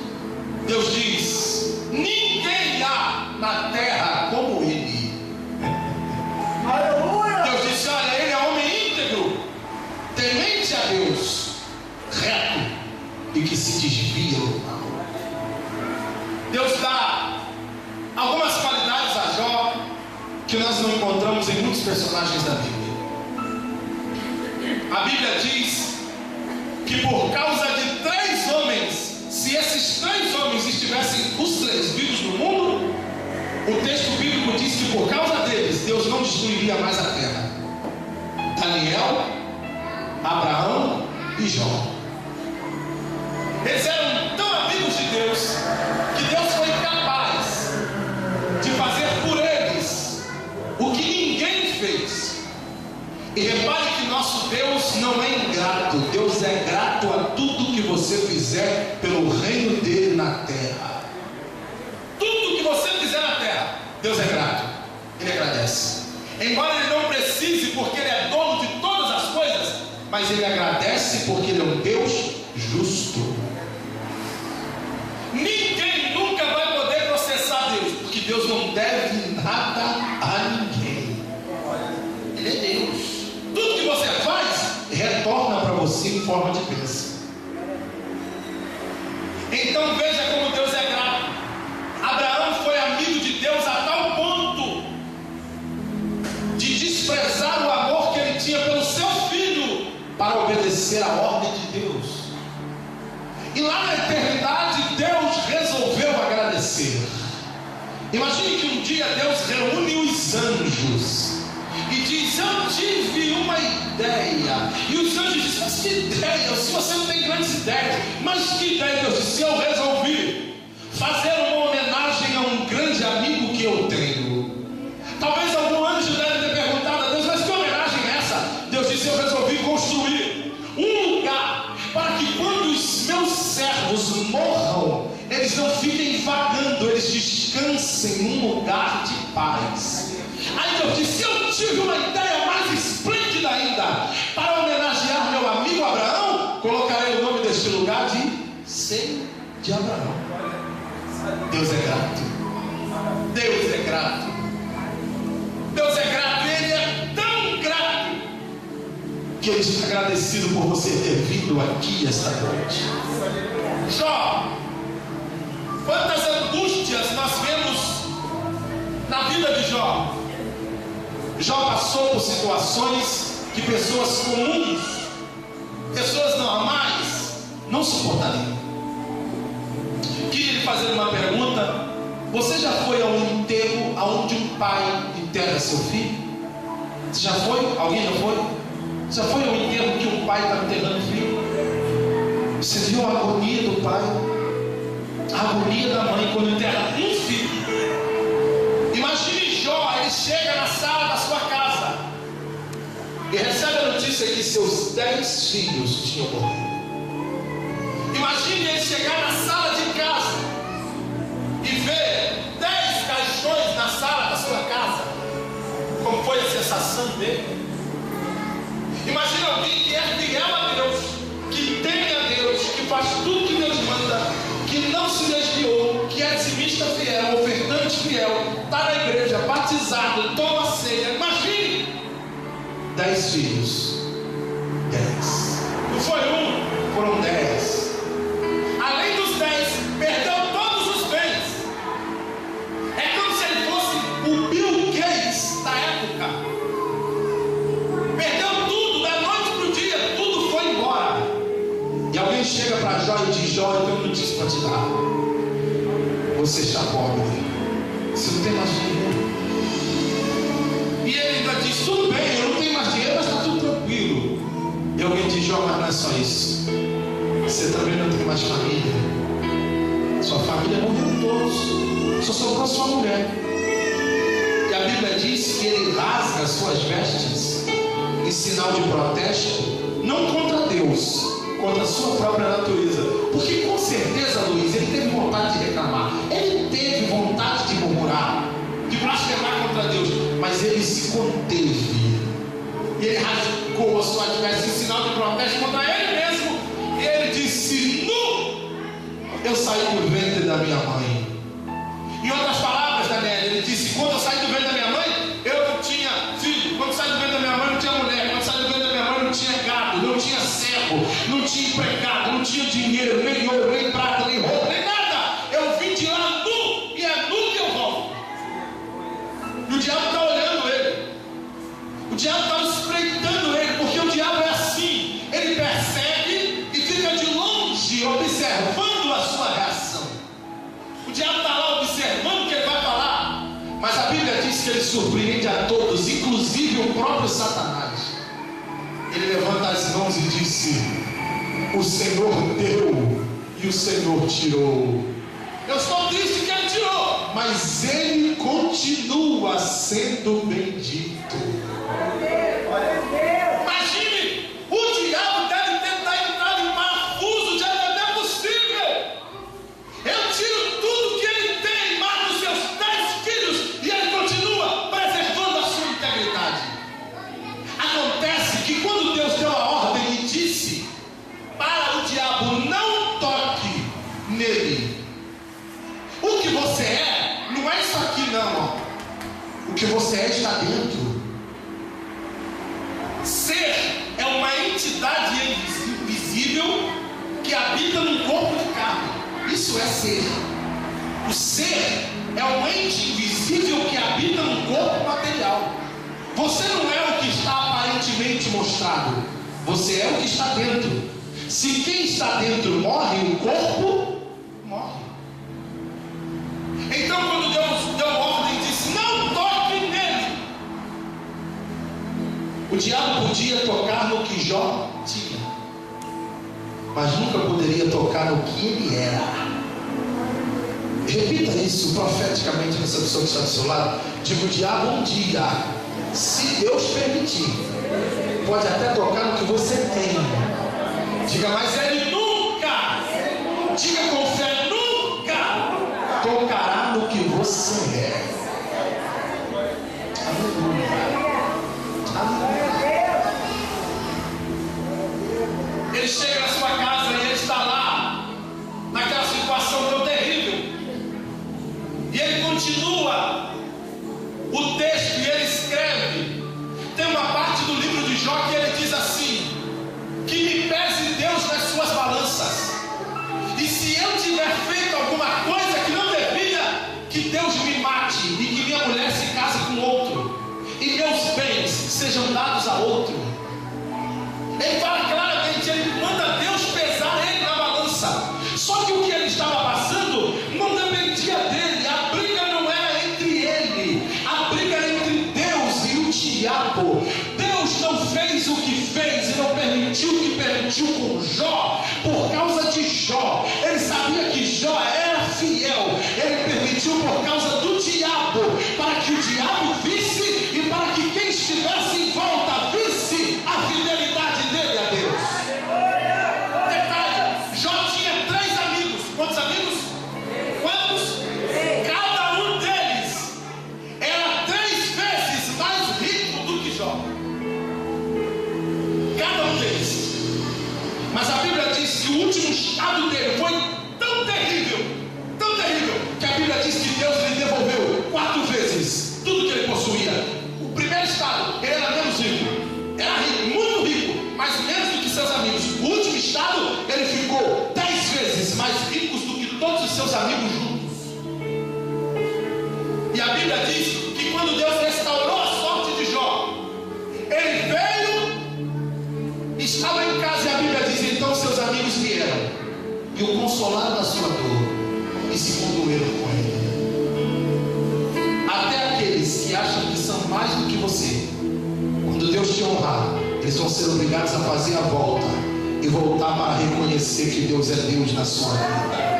Deus diz: ninguém há na terra como ele. Aleluia! Deus disse: olha, ele é homem íntegro, temente a Deus, reto e que se desvia do mal. Deus dá algumas qualidades a Jó que nós não encontramos em muitos personagens da Bíblia. A Bíblia diz que por causa de 3 homens, se esses 3 homens estivessem os 3 vivos no mundo, o texto bíblico diz que por causa deles Deus não destruiria mais a terra. Daniel, Abraão e Jó. Eles eram tão amigos de Deus que Deus foi capaz Deus é grato, Ele agradece. Embora Ele não precise, porque Ele é dono de todas as coisas, mas Ele agradece porque Ele é um Deus justo. Ninguém nunca vai poder processar Deus, porque Deus não deve nada a ninguém. Ele é Deus. Tudo que você faz, retorna para você em forma de bênção. Então veja como Deus é grato. Abraão foi amigo de Deus a tal ponto de desprezar o amor que ele tinha pelo seu filho para obedecer a ordem de Deus. E lá na eternidade Deus resolveu agradecer. Imagine que um dia Deus reúne os anjos e diz: eu tive uma ideia. E os anjos dizem: mas que ideia? Se você não tem grandes ideias. Mas que ideia? Deus disse: eu resolvi fazer uma homenagem a um grande amigo que eu tenho. Talvez algum anjo deve ter perguntado a Deus: mas que homenagem é essa? Deus disse: eu resolvi construir um lugar para que quando os meus servos morram, eles não fiquem vagando, eles descansem num lugar de paz. Aí Deus disse: eu tive uma ideia mais esplêndida ainda. Para homenagear meu amigo Abraão, colocarei o nome deste lugar de Seio de Abraão. Deus é grato. Deus é grato. Deus é grato. Ele é tão grato que Ele está agradecido por você ter vindo aqui esta noite. Jó, quantas angústias nós vemos na vida de Jó. Jó passou por situações que pessoas comuns, pessoas normais, não suportariam. Queria lhe fazer uma pergunta: você já foi ao enterro onde um pai enterra seu filho? Você já foi? Alguém já foi? Já foi ao enterro que um pai está enterrando o filho? Você viu a agonia do pai, a agonia da mãe quando enterra um filho? Imagine Jó, ele chega na sala da sua casa e recebe a notícia que seus 10 filhos tinham morrido. Imagine ele chegar na sala de casa e ver 10 caixões na sala da sua casa. Como foi a sensação dele? Imagine alguém que é fiel a Deus, que tem a Deus, que faz tudo que Deus manda, que não se desviou, que é dizimista fiel, ofertante fiel, está na igreja, batizado, toma ceia. Imagine 10 filhos. 10. Não foi um, foram 10. Além dos 10, perdeu todos os bens. É como se ele fosse o Bill Gates da época. Perdeu tudo, da noite para o dia, tudo foi embora. E alguém chega para Jó e diz: Jó, eu tenho uma notícia para te dar. Você está pobre, você não tem mais dinheiro. E ele ainda diz: tudo bem, eu não tenho mais dinheiro, mas está tudo tranquilo. E alguém diz: Jó, mas não é só isso. Você também não tem mais família. Sua família morreu todos. Só sobrou sua mulher. E a Bíblia diz que ele rasga suas vestes em sinal de protesto, não contra Deus, contra a sua própria natureza. Porque com certeza, Luiz, ele teve vontade de reclamar, ele teve vontade de murmurar, de blasfemar contra Deus, mas ele se conteve. E ele rasgou as suas vestes em sinal de protesto contra ele mesmo. E ele disse: nu eu saí do ventre da minha mãe. Em outras palavras, Daniel, ele disse: quando eu saí do ventre da minha mãe, eu não tinha filho. Quando eu saí do ventre da minha mãe, não tinha mulher. Quando eu saí do ventre da minha mãe, não tinha gado, não tinha servo, não tinha empregado, não tinha dinheiro, nem ouro, nem prata, nem roupa, nem nada. Eu vim de lá nu, e é nu que eu volto. E o diabo está olhando ele. O diabo está espreitando ele, porque o diabo é assim. Ele persegue e fica de longe observando a sua reação. O diabo está lá observando o que ele vai falar. Mas a Bíblia diz que ele surpreende a todos, inclusive o próprio Satanás. Ele levanta as mãos e disse: o Senhor deu e o Senhor tirou. Eu estou triste que ele tirou, mas ele continua sendo bendito. Imagine, o diabo deve tentar entrar em parafuso, já não é possível. Eu tiro tudo que ele tem, mato os seus 10 filhos, e ele é isso aqui não, ó. O que você é está dentro. Ser é uma entidade invisível que habita num corpo de carne. Isso é ser. O ser é um ente invisível que habita num corpo material. Você não é o que está aparentemente mostrado. Você é o que está dentro. Se quem está dentro morre, o corpo morre. Então, quando Deus deu ordem e disse: não toque nele, o diabo podia tocar no que Jó tinha, mas nunca poderia tocar no que ele era. Repita isso profeticamente nessa pessoa que está do seu lado. Diga: o diabo um dia, se Deus permitir, pode até tocar no que você tem. Diga: mas ele nunca, diga com fé, nunca tocará no que você é. Aleluia. Aleluia. Ele chega na sua casa e ele está lá, naquela situação tão terrível. E ele continua o texto e ele escreve. Tem uma parte do livro de Jó que ele diz assim: que me pese Deus nas suas balanças, e se eu tiver feito alguma coisa que não devia, que Deus me mate, e que minha mulher se case com outro, e meus bens sejam dados a outro. Ele fala claramente, ele manda Deus pesar ele na balança. Só que o que ele estava passando não dependia dele. A briga não era entre ele, a briga era entre Deus e o diabo. Deus não fez o que fez e não permitiu o que permitiu com Jó por causa de Jó. Ele sabia que Jó era fiel. Ele permitiu por causa do diabo, para que o diabo visse e para que quem estivesse em volta visse a fidelidade dele a Deus. Detalhe: Jó tinha 3 amigos. Quantos amigos? Quantos? Cada um deles era 3 vezes mais rico do que Jó. Cada um deles. Mas a Bíblia diz que o último estado dele foi tão terrível, que a Bíblia diz que Deus lhe devolveu 4 vezes tudo que ele possuía. O primeiro estado, ele era menos rico, era rico, muito rico, mas menos do que seus amigos. O último estado, ele ficou 10 vezes mais ricos do que todos os seus amigos juntos. E a Bíblia diz que quando Deus restaurou a sorte de Jó, ele veio, estava em casa, e a Bíblia diz: então seus amigos vieram e o consolaram da sua dor e se condoeram com ele. Até aqueles que acham que são mais do que você, quando Deus te honrar, eles vão ser obrigados a fazer a volta e voltar para reconhecer que Deus é Deus na sua vida.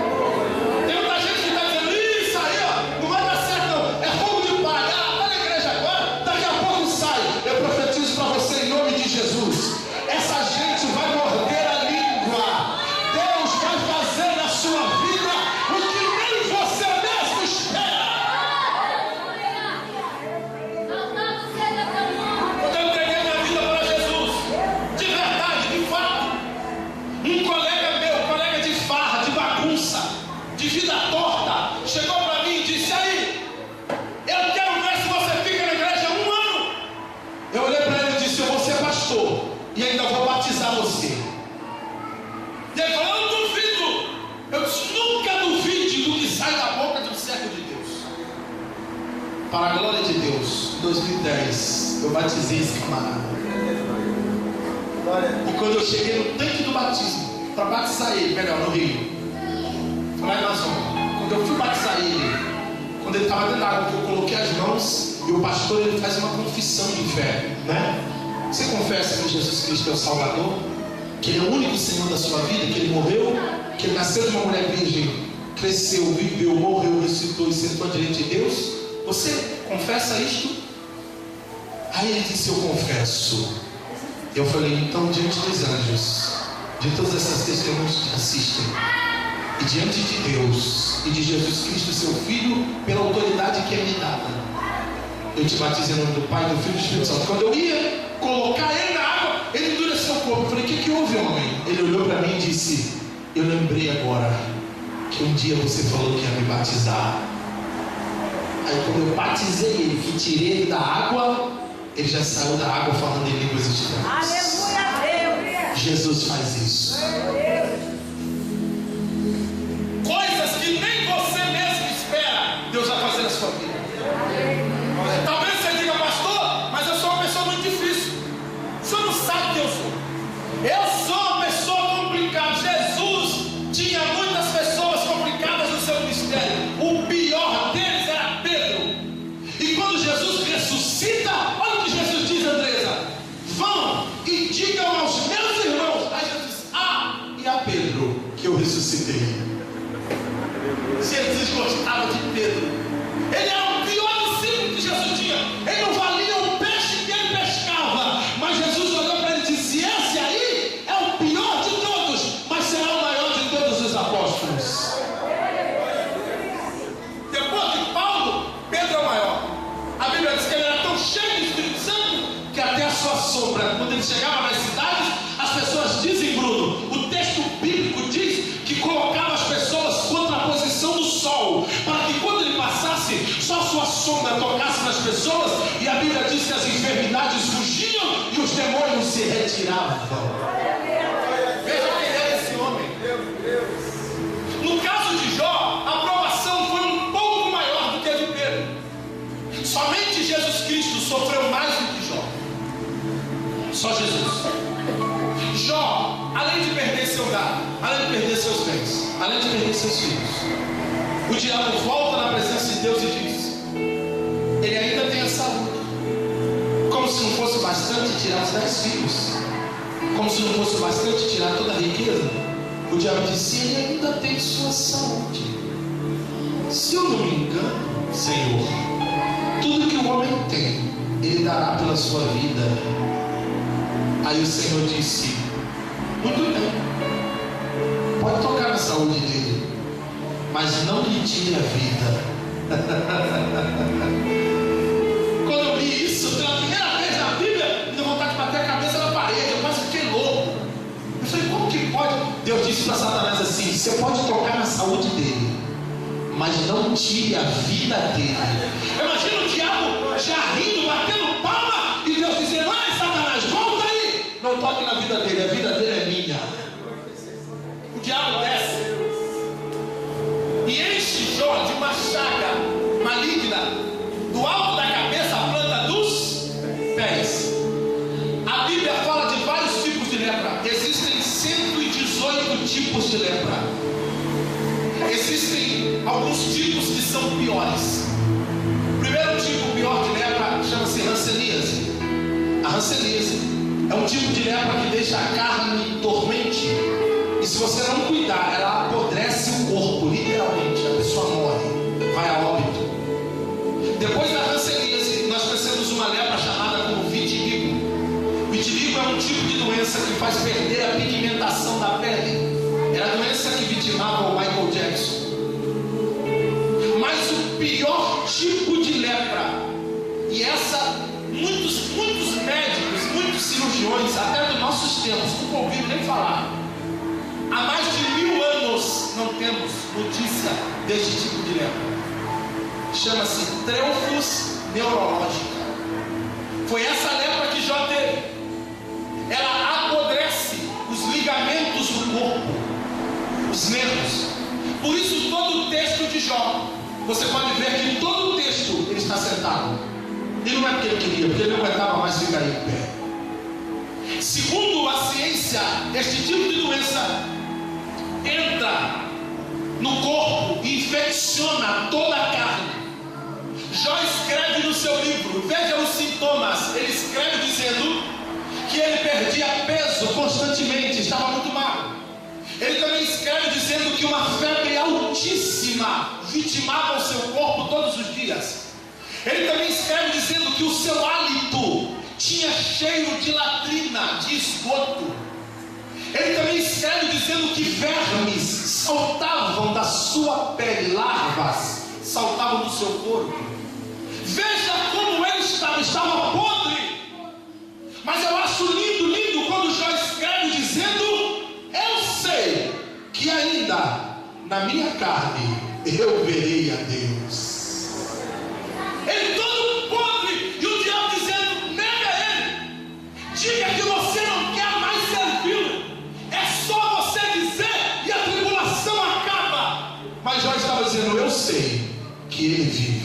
Tem muita gente que está dizendo: isso aí, ó, não vai dar certo não, é fogo de palha, vai na igreja agora, daqui a pouco sai. Eu profetizo para você em nome de Jesus, essa gente vai morder a língua. Deus vai fazer na sua vida o que nem você mesmo espera. Eu entreguei minha vida para Jesus, de verdade, de fato. Um colega meu, colega de farra, de bagunça, de vida torta, chegou para mim e disse: aí, eu quero ver se você fica na igreja 1 ano. Eu olhei para ele e disse: eu vou ser pastor e ainda vou batizar você. E ele falou: eu não duvido. Eu disse: nunca duvide do que sai da boca de um servo de Deus. Para a glória de Deus, em 2010 eu batizei esse camarada. E quando eu cheguei no tanque do batismo para batizar ele, melhor, no Rio, foi lá em Amazonas. Quando eu fui batizar ele, quando ele estava dentro da água, eu coloquei as mãos, e o pastor, ele faz uma confissão de fé, né? Você confessa que Jesus Cristo é o Salvador, que Ele é o único Senhor da sua vida, que Ele morreu, que Ele nasceu de uma mulher virgem, cresceu, viveu, morreu, ressuscitou e sentou à direita de Deus? Você confessa isto? Aí ele disse: eu confesso. Eu falei: então, diante dos anjos, de todas essas testemunhas que assistem, e diante de Deus e de Jesus Cristo, seu Filho, pela autoridade que é me dada, eu te batizo em nome do Pai, do Filho e do Espírito Santo. Quando eu ia colocar ele na água, ele endureceu o corpo. Eu falei: o que houve, homem? Ele olhou para mim e disse: eu lembrei agora que um dia você falou que ia me batizar. Aí quando eu batizei ele, que tirei ele da água, ele já saiu da água falando em línguas estranhas. Aleluia, Deus! Jesus faz isso. Coisas que nem você mesmo espera, Deus vai fazer na sua vida. Talvez você diga, pastor, mas eu sou uma pessoa muito difícil. O senhor não sabe quem eu sou. Eu sou uma pessoa complicada. Jesus tinha muitas pessoas complicadas no seu ministério. O pior deles era Pedro. E quando Jesus ressuscita, olha o que Jesus diz, Andresa: vão e digam aos meus irmãos. Aí Jesus diz: e a Pedro, que eu ressuscitei. Jesus gostava de Pedro. Ele era o pior discípulo que Jesus tinha. Ele não valia o peixe que ele pescava. Mas Jesus olhou para ele e disse: esse aí é o pior de todos, mas será o maior de todos os apóstolos. Depois de Paulo, Pedro é o maior. A Bíblia diz que ele era tão cheio do Espírito Santo que até a sua sombra, quando ele chegava nas cidades, as pessoas dizem, Bruno, o texto bíblico diz que colocava as pessoas contra a posição do sol, para que quando ele passasse, só sua sombra tocasse nas pessoas, e a Bíblia diz que as enfermidades fugiam e os demônios se retiravam. Veja quem era esse homem. No caso de Jó, a provação foi um pouco maior do que a de Pedro. Somente Jesus Cristo sofreu mais do que Jó. Só Jesus. Jó, além de perder seu gado, além de perder seus bens, além de perder seus filhos, o diabo volta na presença de Deus e diz: ele ainda tem a saúde. Como se não fosse bastante tirar os 10 filhos, como se não fosse bastante tirar toda a riqueza, o diabo disse: ele ainda tem sua saúde. Se eu não me engano, Senhor, tudo que o homem tem, ele dará pela sua vida. Aí o Senhor disse: muito bem, pode tocar na saúde dele, mas não lhe tire a vida. Quando eu li isso pela primeira vez na Bíblia, me deu vontade de bater a cabeça na parede. Eu quase fiquei louco. Eu falei: como que pode? Deus disse para Satanás assim: você pode tocar na saúde dele, mas não tire a vida dele. Imagina o diabo já rindo, batendo palma, e Deus dizendo: ai, Satanás, volta aí, não toque na vida dele, a vida dele é minha. O diabo desce e enche Jó de uma chaga maligna, do alto da cabeça à planta dos pés. A Bíblia fala de vários tipos de lepra. Existem 118 tipos de lepra. Existem alguns tipos que são piores. O primeiro tipo pior de lepra chama-se hanseníase. A hanseníase é um tipo de lepra que deixa a carne dormente, e se você não cuidar, ela apodrece o corpo, literalmente. A pessoa morre, vai a óbito. Depois da hanseníase, nós conhecemos uma lepra chamada como vitiligo. Vitiligo é um tipo de doença que faz perder a pigmentação da pele. Era a doença que vitimava o Michael Jackson. Mas o pior tipo de lepra, e essa muitos médicos, muitos cirurgiões, até dos nossos tempos, nunca ouviram nem falar. Há mais de 1000 anos não temos notícia deste tipo de lepra. Chama-se Treufus neurológica. Foi essa lepra que Jó teve. Ela apodrece os ligamentos do corpo, os nervos. Por isso todo o texto de Jó, você pode ver que em todo o texto ele está sentado. E não é porque ele queria, porque ele não aguentava mais ficar em pé. Segundo a ciência, este tipo de doença entra no corpo e infecciona toda a carne. Jó escreve no seu livro, veja os sintomas. Ele escreve dizendo que ele perdia peso constantemente, estava muito magro. Ele também escreve dizendo que uma febre altíssima vitimava o seu corpo todos os dias. Ele também escreve dizendo que o seu hálito tinha cheiro de latrina, de esgoto. Ele também escreve dizendo que vermes saltavam da sua pele, larvas saltavam do seu corpo. Veja como ele estava podre. Mas eu acho lindo quando Jó escreve dizendo: eu sei que ainda na minha carne eu verei a Deus.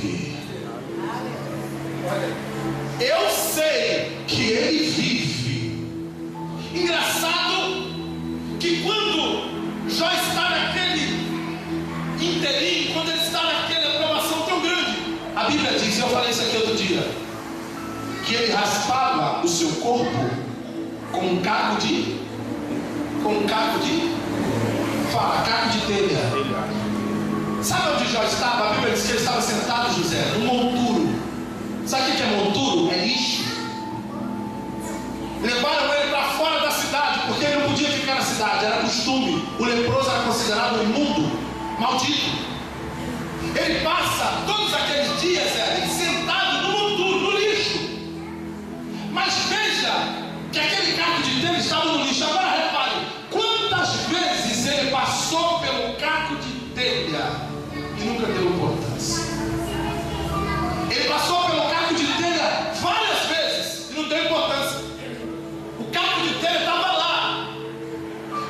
vive. Eu sei que ele vive. Engraçado que quando Jó está naquele inteirinho, quando ele está naquela aprovação tão grande, a Bíblia diz, eu falei isso aqui outro dia, que ele raspava o seu corpo com um caco de telha. Sabe onde Jó estava? A Bíblia diz que ele estava sentado, José, num monturo. Sabe o que é monturo? É lixo. Levaram ele para fora da cidade, porque ele não podia ficar na cidade, era costume. O leproso era considerado imundo, maldito. Ele passa todos aqueles dias, sentado no monturo, no lixo. Mas veja que aquele caco de telha estava no lixo. Agora repare, quantas vezes ele passou pelo caco de telha e nunca deu importância. Ele passou pelo caco de telha várias vezes e não deu importância. O caco de telha estava lá.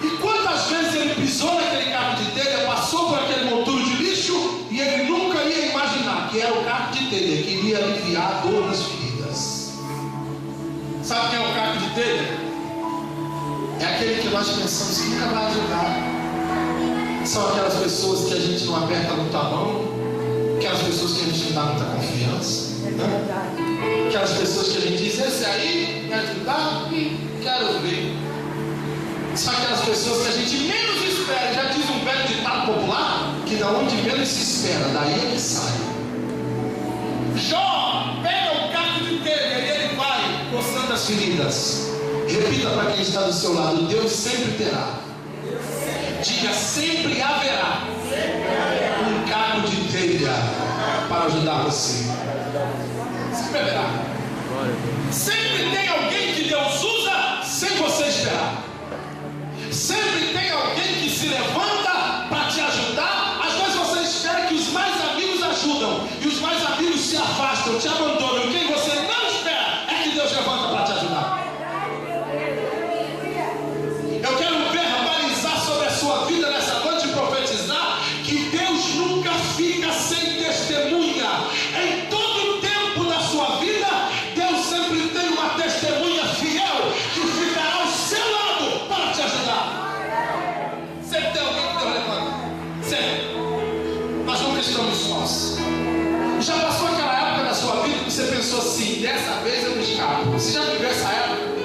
E quantas vezes ele pisou naquele caco de telha, passou por aquele monturo de lixo e ele nunca ia imaginar que era o caco de telha que iria aliviar a dor nas feridas. Sabe o que é o caco de telha? É aquele que nós pensamos que nunca vai ajudar. São aquelas pessoas que a gente não aperta muito a mão, aquelas pessoas que a gente não dá muita confiança, né? Aquelas pessoas que a gente diz, esse aí me ajudar, quero ver. São aquelas pessoas que a gente menos espera. Já diz um velho ditado popular, que da onde menos se espera, daí é que sai. Jó pega o caco de telha e ele vai coçando as feridas. Repita para quem está do seu lado, Deus sempre terá. Diga, sempre haverá um caco de telha para ajudar você. Sempre haverá. Sempre tem alguém que Deus usa sem você esperar. Sempre tem alguém que se levanta para te ajudar. Às vezes você espera que os mais amigos ajudam e os mais amigos se afastam, te abandonam. E quem você não espera é que Deus levanta para te ajudar. Eu quero verbalizar sobre a sua vida nessa noite e profetizar que Deus nunca fica sem testemunha. Em todo o tempo da sua vida, Deus sempre tem uma testemunha fiel que ficará ao seu lado para te ajudar. Sempre tem alguém que Deus levanta. Sempre. Nós nunca estamos sós. Já passou aquela época da sua vida que você pensou assim, dessa vez eu me escapo. Você já viveu essa época?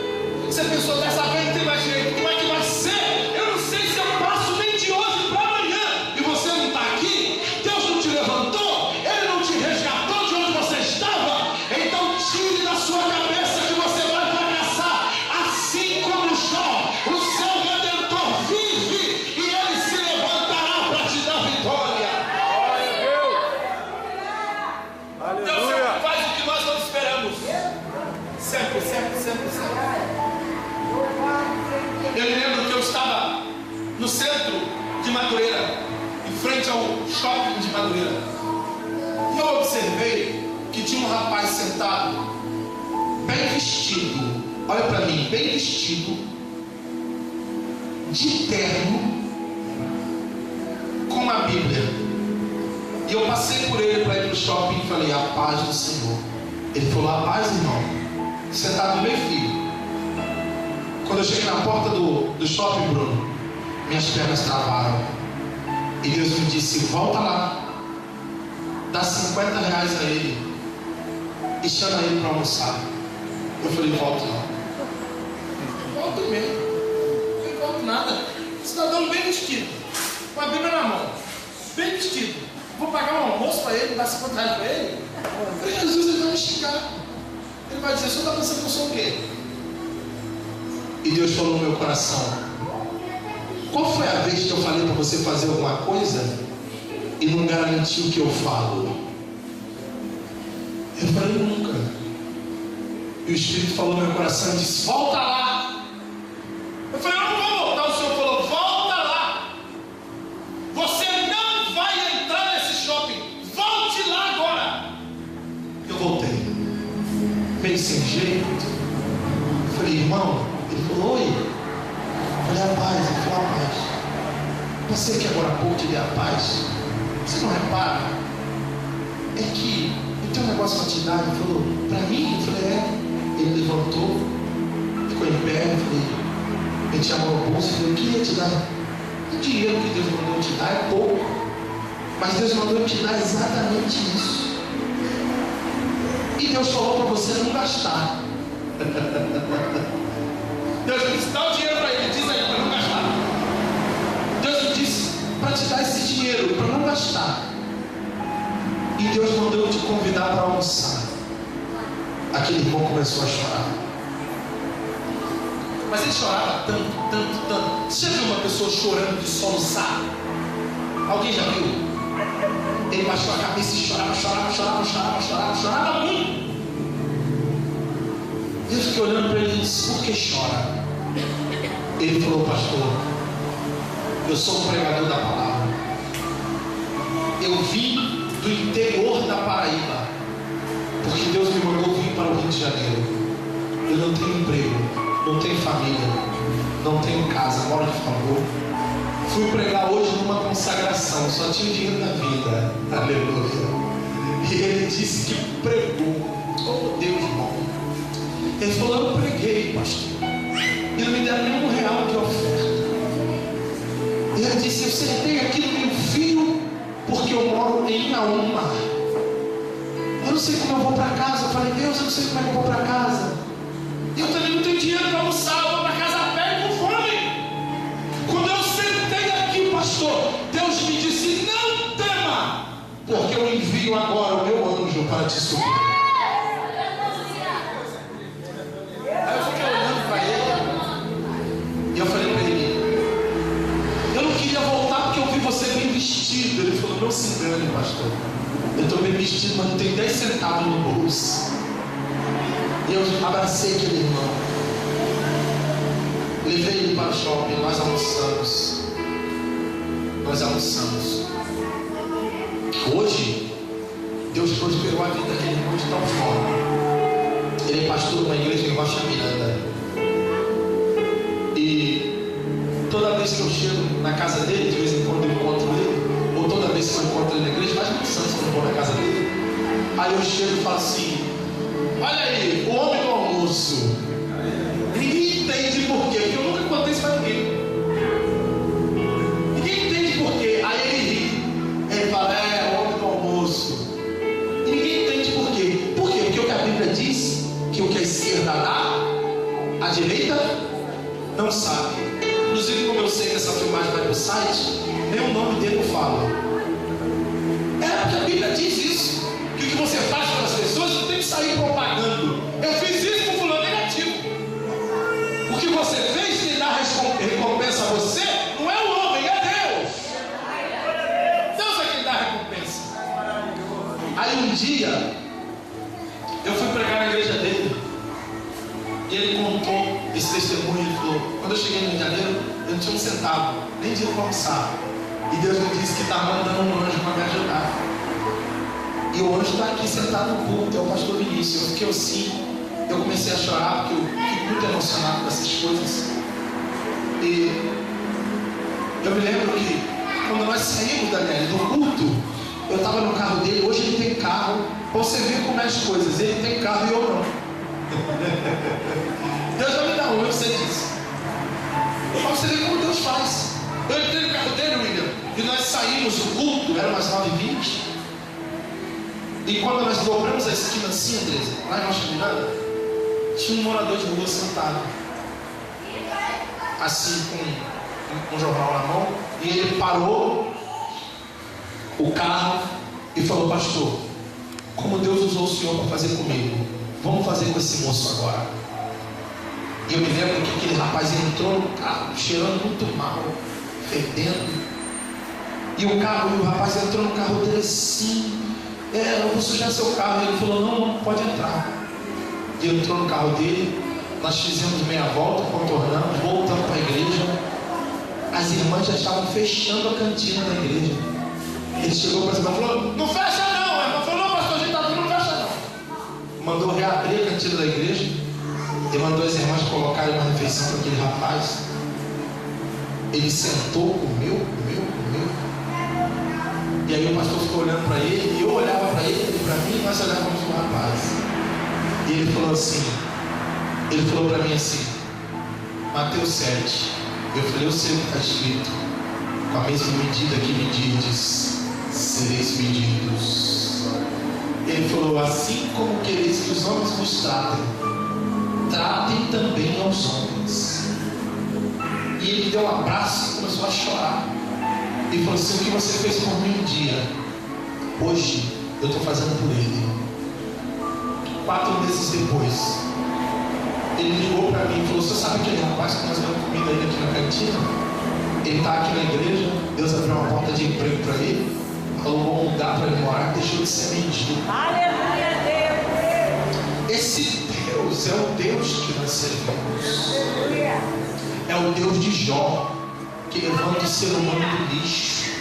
Você pensou, dessa vez não tem mais jeito. Como é que vai ser? Eu não sei se eu passo nem de hoje para amanhã. E você não está aqui? Deus não te levantou? Ele não te resgatou de onde você estava? Então tire da sua cabeça que você vai fracassar. Assim como Jó, o seu Redentor vive e ele se levantará para te dar vitória. Deus sempre faz o que nós não esperamos. Sempre, sempre, sempre, sempre. Eu me lembro que eu estava no centro de Madureira, em frente ao shopping de Madureira. E eu observei que tinha um rapaz sentado, bem vestido, olha para mim, bem vestido, de terno, com uma Bíblia. E eu passei por ele para ir para o shopping e falei, a paz do Senhor. Ele falou, a paz, irmão. Sentado no meio fio. Quando eu cheguei na porta do shopping, Bruno, minhas pernas travaram. E Deus me disse, volta lá, dá R$50 a ele e chama ele para almoçar. Eu falei, volto não. Volto mesmo. Não volto nada. Cidadão bem vestido, com a Bíblia na mão, bem vestido. Vou pagar um almoço para ele, dar R$50 para ele. Eu falei, Jesus, ele vai me xingar. Ele vai dizer, o senhor está pensando que eu sou o quê? E Deus falou no meu coração, qual foi a vez que eu falei para você fazer alguma coisa e não garantiu o que eu falo? Eu falei, nunca. E o Espírito falou no meu coração e disse, volta lá. Eu falei, eu não vou voltar. O Senhor falou, volta lá. Você não vai entrar nesse shopping. Volte lá agora. Eu voltei, meio sem jeito. Eu falei, irmão. Ele falou, oi. Eu falei, a paz. Ele falou, a paz. Você que agora há pouco te deu a paz. Você não repara? é que eu tenho um negócio para te dar. Ele falou, para mim? Eu falei, é. Ele levantou, ficou em pé, eu falei, ele te chamou no bolso e falou, eu queria te dar. O dinheiro que Deus mandou te dar é pouco, mas Deus mandou te dar exatamente isso. E Deus falou para você não gastar. Deus disse, dá o dinheiro para ele, diz aí para não gastar. Deus me disse para te dar esse dinheiro, para não gastar. E Deus mandou eu te convidar para almoçar. Aquele irmão começou a chorar. Mas ele chorava tanto. Você já viu uma pessoa chorando de soluçar? Alguém já viu? Ele baixou a cabeça e chorava muito. Eu fiquei olhando para ele e disse, por que chora? Ele falou, pastor, eu sou um pregador da palavra. Eu vim do interior da Paraíba, porque Deus me mandou vir para o Rio de Janeiro. Eu não tenho emprego, não tenho família, não tenho casa, moro de favor. Fui pregar hoje numa consagração, só tinha dinheiro na vida. Aleluia. E ele disse que pregou. Oh Deus, irmão. Ele falou, eu preguei, pastor, e não me deram nenhum real de oferta. E ele disse, eu sentei aqui no meu filho, porque eu moro em Inaúma. Eu não sei como eu vou para casa. Eu falei, Deus, eu não sei como é que eu vou para casa. Eu também não tenho dinheiro para almoçar, eu vou para casa a pé e com fome. Quando eu sentei aqui, pastor, Deus me disse, não tema, porque eu envio agora o meu anjo para te suprir. Aí eu fiquei olhando para ele, e eu falei para ele, eu não queria voltar porque eu vi você bem vestido. Ele falou, não se engane, pastor, eu estou bem vestido, mas não tenho 10 centavos no bolso. E eu abracei aquele irmão, levei ele para o shopping, nós almoçamos. Hoje Deus prosperou a vida daquele irmão de tal forma. Ele é pastor de uma igreja em Rocha Miranda. E toda vez que eu chego na casa dele, de vez em quando eu encontro ele, ou toda vez que eu encontro ele na igreja, faz muitos anos que eu não vou na casa dele. Aí eu chego e falo assim, olha aí, o homem do almoço. Ninguém entende por quê, porque eu nunca contei isso para ninguém. Ninguém entende por quê. Aí ele ri. Ele fala, é, o homem do almoço. E ninguém entende por quê. Por quê? Porque o que a Bíblia diz, que o que a esquerda dá, a direita não sabe. Inclusive, como eu sei que essa filmagem vai para o site, nem o nome dele eu falo. É, porque a Bíblia diz isso. Que o que você faz para as pessoas não tem que sair propagando. Eu fiz isso com fulano negativo. O que você fez, quem dá recompensa a você, não é o homem, é Deus. Deus é quem dá a recompensa. Aí um dia, eu fui pregar na igreja dele. E ele contou esse testemunho. Ele falou, quando eu cheguei no Rio de Janeiro, eu não tinha um centavo, nem dinheiro para almoçar. E Deus me disse que estava mandando um anjo para me ajudar. E o anjo está aqui sentado no púlpito, é o pastor Vinícius. Eu fiquei assim, eu comecei a chorar, porque eu fico muito emocionado com essas coisas. E eu me lembro que quando nós saímos do culto, eu estava no carro dele. Hoje ele tem carro, para você ver como é as coisas. Ele tem carro e eu não. Deus vai me dar um, eu sei disso. Para você ver como Deus faz. Eu entrei no carro dele, William, e nós saímos do culto, eram umas 9h20. E quando nós dobramos a esquina assim, Andresa, lá em Rocha Miranda, tinha um morador de rua sentado, assim, com um jornal na mão, e ele parou o carro e falou, pastor, como Deus usou o senhor para fazer comigo, vamos fazer com esse moço agora. E eu me lembro que aquele rapaz entrou no carro, cheirando muito mal, fedendo. E o rapaz entrou no carro dele assim, eu vou sujar seu carro. Ele falou, não, pode entrar. E entrou no carro dele, nós fizemos meia volta, contornamos, voltamos para a igreja. As irmãs já estavam fechando a cantina da igreja. Ele chegou para cima e falou, não fecha não. A irmã falou, não, pastor, a gente está aqui, não fecha não. Mandou reabrir a cantina da igreja e mandou as irmãs colocarem uma refeição para aquele rapaz. Ele sentou, comeu. E aí o pastor ficou olhando para ele, e eu olhava para ele, ele para mim, e nós olhávamos para o rapaz. E ele falou para mim assim, Mateus 7. Eu falei, eu sei o que está escrito. Com a mesma medida que medides, sereis medidos. Ele falou, assim como quereis que os homens vos tratem, tratem também aos homens. E ele deu um abraço e começou a chorar. E falou assim, o que você fez por mim um dia, hoje eu estou fazendo por ele. 4 meses depois, ele ligou para mim e falou, você sabe aquele rapaz que nós damos comida ele aqui na cantina? Ele está aqui na igreja, Deus abriu uma porta de emprego para ele, alugou um lugar para ele morar, deixou de ser mendigo. Aleluia, Deus! Esse Deus é o Deus que nós servimos. É o Deus de Jó, que levanta o ser humano do lixo.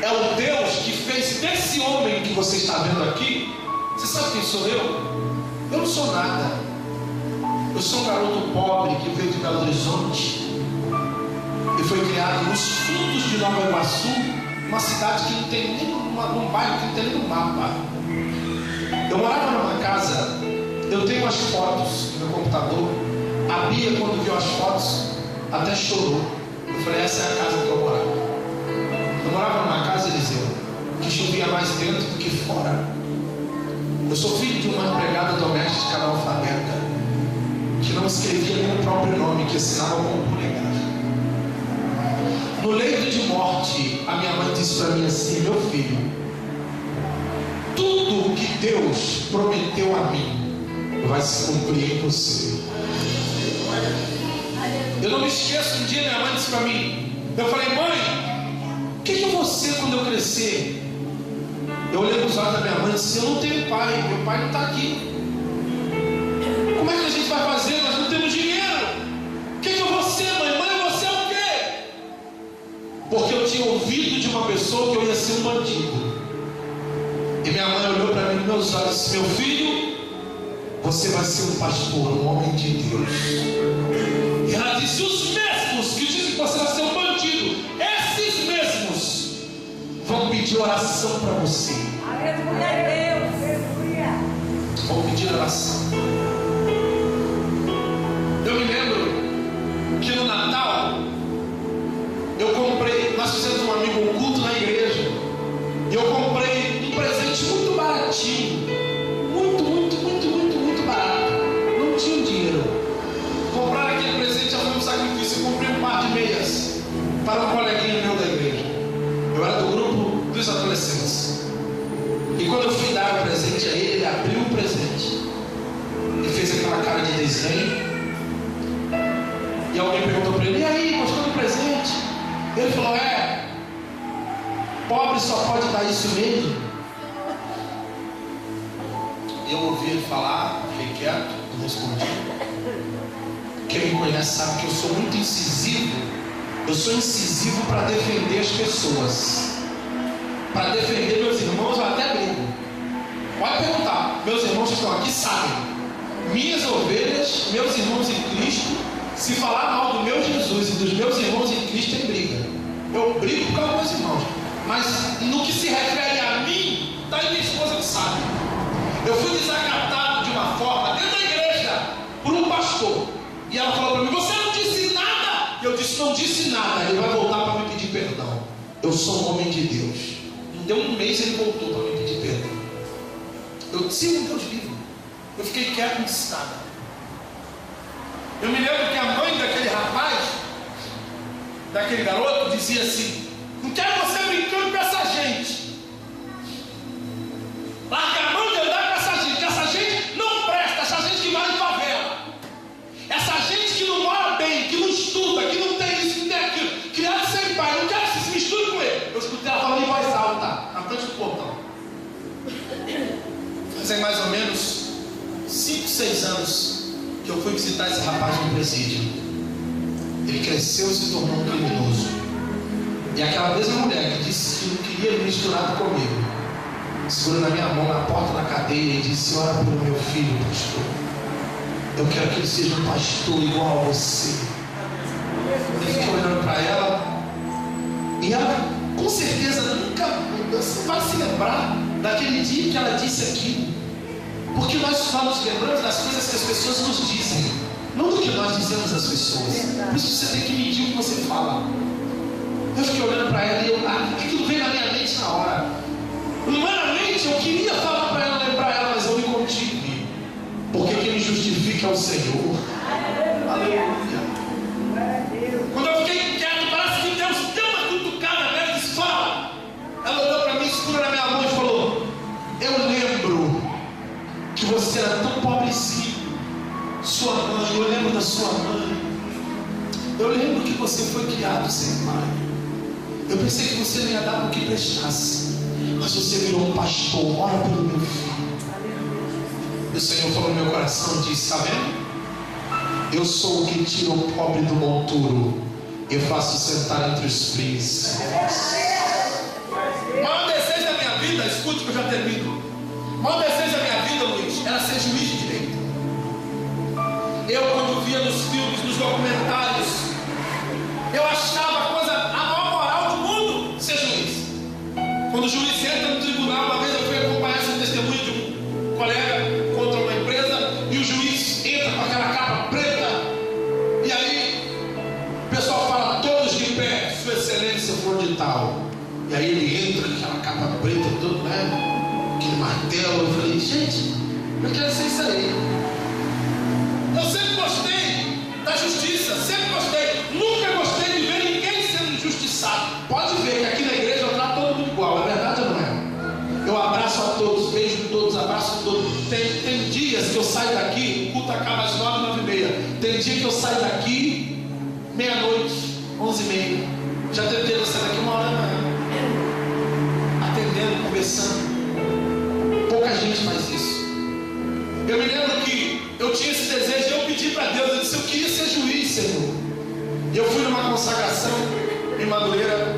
É o Deus que fez desse homem que você está vendo aqui. Você sabe quem sou eu? Eu não sou nada. Eu sou um garoto pobre que veio de Belo Horizonte e foi criado nos fundos de Nova Iguaçu, uma cidade que não tem nem um bairro que não tem nem um mapa. Eu morava numa casa, eu tenho as fotos no meu computador. A Bia, quando viu as fotos, até chorou. Eu falei, essa é a casa que eu morava. Eu morava numa casa, Eliseu, que chovia mais dentro do que fora. Eu sou filho de uma empregada doméstica analfabeta, que não escrevia nem o próprio nome, que assinava com o polegar. No leito de morte, a minha mãe disse para mim assim, meu filho, tudo o que Deus prometeu a mim vai se cumprir em você. Eu não me esqueço, um dia minha mãe disse para mim, eu falei, mãe, o que eu vou ser quando eu crescer? Eu olhei nos olhos da minha mãe e disse, eu não tenho pai, meu pai não está aqui. Como é que a gente vai fazer? Nós não temos dinheiro. O que eu vou ser, mãe? Mãe, você é o quê? Porque eu tinha ouvido de uma pessoa que eu ia ser um bandido. E minha mãe olhou para mim nos meus olhos e disse, meu filho, você vai ser um pastor, um homem de Deus. E ela disse, os mesmos que dizem que você vai ser um bandido, esses mesmos vão pedir oração para você. Aleluia, Deus! Aleluia! Vão pedir oração. Eu me lembro que no Natal eu comprei, nós fizemos um amigo oculto na igreja, e eu comprei um presente muito baratinho, muito barato. Não tinha dinheiro. Comprar aquele presente já foi um sacrifício. Eu comprei um par de meias para um coleguinha meu da igreja. Eu era do grupo dos adolescentes. E quando eu fui dar o presente a ele, ele abriu o presente e fez aquela cara de desenho. E alguém perguntou para ele, e aí, gostou do presente? Ele falou, pobre só pode dar isso mesmo. Eu ouvi ele falar, fiquei quieto, não respondi. Quem me conhece sabe que eu sou muito incisivo. Eu sou incisivo para defender as pessoas. Para defender meus irmãos, eu até brigo. Pode perguntar, meus irmãos que estão aqui sabem. Minhas ovelhas, meus irmãos em Cristo, se falar mal do meu Jesus e dos meus irmãos em Cristo, tem briga. Eu brigo por causa dos meus irmãos. Mas no que se refere a mim, daí minha esposa que sabe. Eu fui desacatado de uma forma dentro da igreja por um pastor. E ela falou para mim, você não disse nada. E eu disse, não disse nada. Ele vai voltar para me pedir perdão. Eu sou um homem de Deus. Não deu um mês, ele voltou para me pedir perdão. Eu disse, um Deus vivo. Eu fiquei quieto, não disse nada. Eu me lembro que a mãe daquele rapaz, daquele garoto, dizia assim, não quero você brincando com essa gente. Larga a mão de andar com essa gente, que essa gente não presta, essa gente que vai em favela, essa gente que não mora bem, que não estuda, que não tem isso, que não tem aquilo, criado sem pai, não quero que você se misture com ele. Eu escutei ela falando em voz alta, na frente do portão. Fazem mais ou menos 5, 6 anos que eu fui visitar esse rapaz no presídio. Ele cresceu e se tornou um criminoso. E aquela mesma mulher que disse que não queria me misturar comigo, segurando a minha mão na porta da cadeia e disse, ora pelo meu filho, pastor. Eu quero que ele seja um pastor igual a você. Eu fiquei olhando para ela, e ela com certeza nunca você vai se lembrar daquele dia que ela disse aquilo, porque nós só nos lembramos das coisas que as pessoas nos dizem, não do que nós dizemos às pessoas. Por isso você tem que medir o que você fala. Eu fiquei olhando para ela e aquilo veio na minha mente na hora. Humanamente eu queria falar para ela, lembrar ela, mas eu me contive, porque quem me justifica é o Senhor. Aleluia. Quando eu fiquei quieto, parece que Deus deu uma cutucada nela e disse: fala. Ela olhou para mim, segurou na minha mão e falou: eu lembro que você era tão pobrezinho, sua mãe, eu lembro da sua mãe, eu lembro que você foi criado sem pai, eu pensei que você não ia dar o que prestasse, mas você virou um pastor, ora pelo meu filho. E o Senhor falou no meu coração e disse: está vendo? Eu sou o que tira o pobre do monturo, eu faço sentar entre os príncipes. O maior desejo da minha vida, escute que eu já termino. O maior desejo da minha vida, Luiz, era ser juiz de direito. Eu, quando via nos filmes, nos documentários, eu achava a coisa, a maior moral do mundo, ser juiz. Quando o juiz entra no tribunal, uma vez eu fui acompanhar esse testemunho de um colega contra uma empresa, e o juiz entra com aquela capa preta, e aí o pessoal fala: todos de pé, Sua Excelência for de tal. E aí ele entra com aquela capa preta, tudo, né? Aquele martelo. Eu falei: gente, eu quero ser isso aí. Eu sempre gostei da justiça, sempre gostei. Nunca gostei de ver ninguém sendo injustiçado. Pode ver que aqui na igreja eu trato todo mundo igual, é verdade ou não é? Eu abraço a todos, beijo todos, abraço todos. Tem dias que eu saio daqui, o culto acaba às 9, 9h30. Tem dia que eu saio daqui meia-noite, 11h30. Já tentei eu sair daqui 1h da manhã, atendendo, conversando. Pouca gente faz isso. Eu me lembro que eu tinha esse desejo e eu pedi para Deus, eu disse: eu queria ser juiz, Senhor. E eu fui numa consagração em Madureira,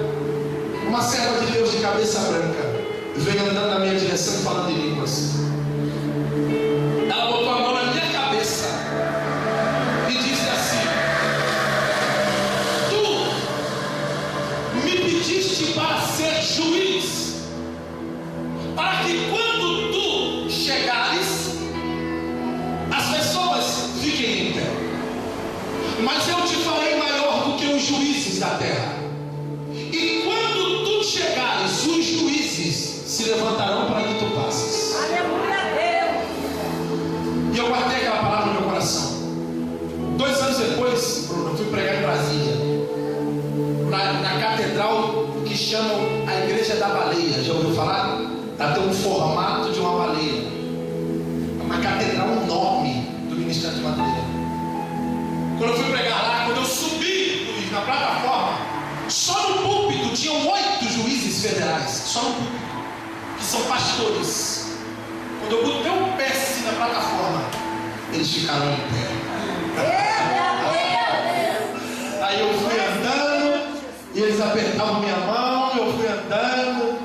uma serva de Deus de cabeça branca veio andando na minha direção e falando em línguas. Ela botou a mão na minha cabeça e disse assim: tu me pediste para ser juiz, para que quando tu chegares, as pessoas fiquem em pé, mas eu te farei maior do que os juízes da terra. E quando tu chegares, os juízes se levantarão para que tu passes. Aleluia a Deus. E eu guardei aquela palavra no meu coração. 2 anos depois, Bruno, eu fui pregar em Brasília, na catedral que chamam a Igreja da Baleia. Já ouviu falar? Ela tem um formato de uma baleia. É uma catedral enorme do Ministério de Madureira. Quando eu fui pregar lá, quando eu subi, Luiz, na plataforma, só no púlpito tinham 8 juízes federais. Só no púlpito, que são pastores. Quando eu botei o pé assim na plataforma, eles ficaram em pé. Aí eu fui andando, e eles apertavam minha mão, eu fui andando.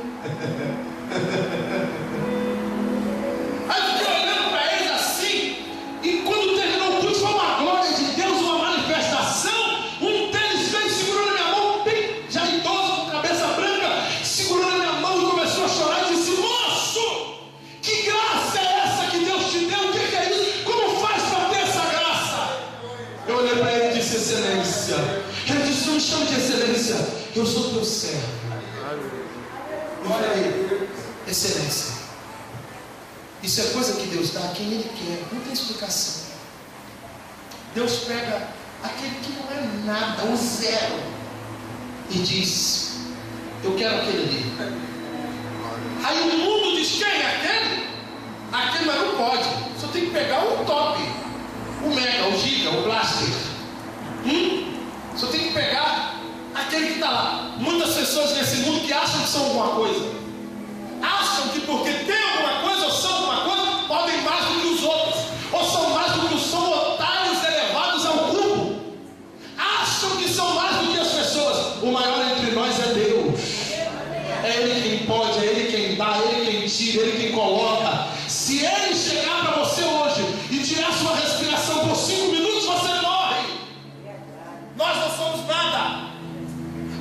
Aí eu fiquei olhando para eles assim, e quando terminou o culto, foi uma glória de Deus, uma manifestação. Um deles veio, segurou na minha mão, bem já idoso, com cabeça branca, segurou na minha mão e começou a chorar e disse: moço, que graça é essa que Deus te deu? O que é isso? Como faz para ter essa graça? Eu olhei para ele e disse: excelência. Ele disse: não me chame de excelência, eu sou teu servo. Eu falei: excelência, isso é coisa que Deus dá a quem Ele quer, não tem explicação. Deus pega aquele que não é nada, o zero, e diz: eu quero aquele ali. Aí o mundo diz: quem é aquele? Aquele, mas não pode, só tem que pegar o top, o mega, o giga, o blaster. Só tem que pegar aquele que está lá. Muitas pessoas nesse mundo que acham que são alguma coisa, acham que porque tem alguma coisa ou são alguma coisa, podem mais do que os outros, ou são mais do que os são otários elevados ao cubo. Acham que são mais do que as pessoas. O maior entre nós é Deus. É Ele quem pode, é Ele quem dá, é Ele quem tira, é Ele quem coloca. Se Ele chegar para você hoje e tirar sua respiração por 5 minutos, você morre. Nós não somos nada.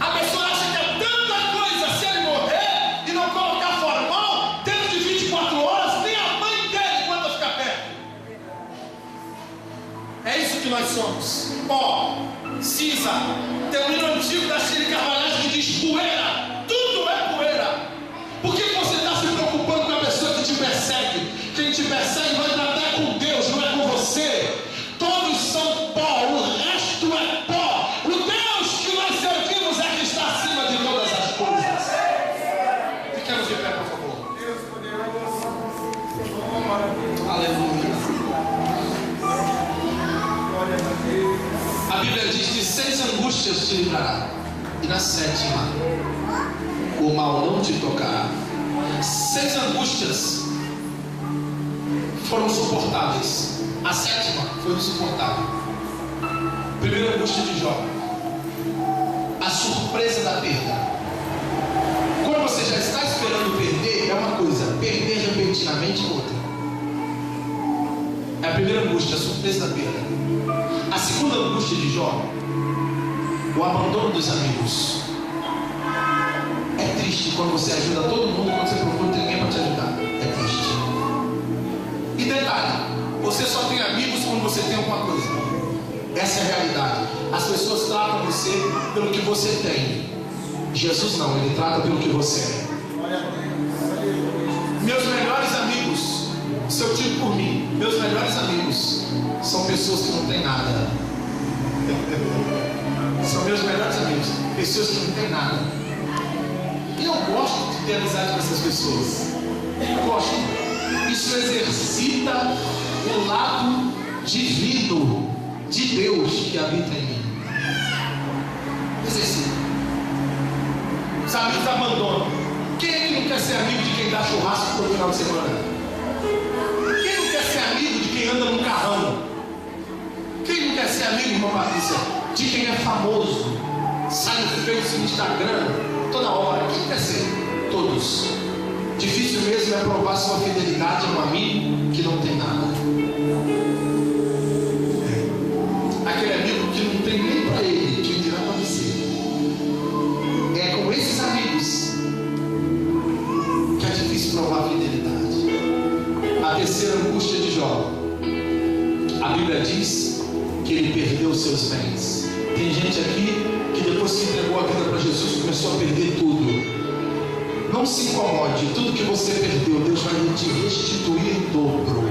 A pessoa acha que é tanta coisa que nós somos: pó, cinza. Tem um hino antigo da Chile Carvalhais que diz poeira. Tudo é poeira. Por que você está se preocupando com a pessoa que te persegue? Quem te persegue vai tratar com Deus, não é com você. Todos são pó, o resto é pó. O Deus que nós servimos é que está acima de todas as coisas. Fiquemos de pé, por favor. Aleluia. A Bíblia diz que 6 angústias te livrará, e na 7ª o mal não te tocará. 6 angústias foram suportáveis, a 7ª foi insuportável. Primeira angústia de Jó, a surpresa da perda. Quando você já está esperando perder, é uma coisa, perder repentinamente é outra. É a primeira angústia, a surpresa da perda. A segunda angústia de Jó, o abandono dos amigos. É triste quando você ajuda todo mundo, quando você procura, não tem ninguém para te ajudar. É triste. E detalhe, você só tem amigos quando você tem alguma coisa. Essa é a realidade. As pessoas tratam você pelo que você tem. Jesus não, ele trata pelo que você é. Meus melhores amigos, se eu digo por mim, meus melhores amigos são pessoas que não têm nada. São meus melhores amigos, pessoas que não têm nada. E eu gosto de ter amizade com essas pessoas. Eu gosto. Isso exercita o lado divino de Deus que habita em mim. Exercita. Os amigos abandonam. Quem é que não quer ser amigo de quem dá churrasco no final de semana? Quem não quer ser amigo de quem anda num carrão? Quem não quer ser amigo, irmão Patrícia, de quem é famoso? Sai no Face, no Instagram, toda hora. Quem quer ser? Todos. Difícil mesmo é provar sua fidelidade a um amigo que não tem nada. Aquele amigo que não tem nem para ele, quem dirá para você. É com esses amigos que é difícil provar a fidelidade. A terceira angústia de Jó, a Bíblia diz que ele perdeu seus bens. Tem gente aqui que depois que entregou a vida para Jesus começou a perder tudo. Não se incomode, tudo que você perdeu, Deus vai te restituir em dobro.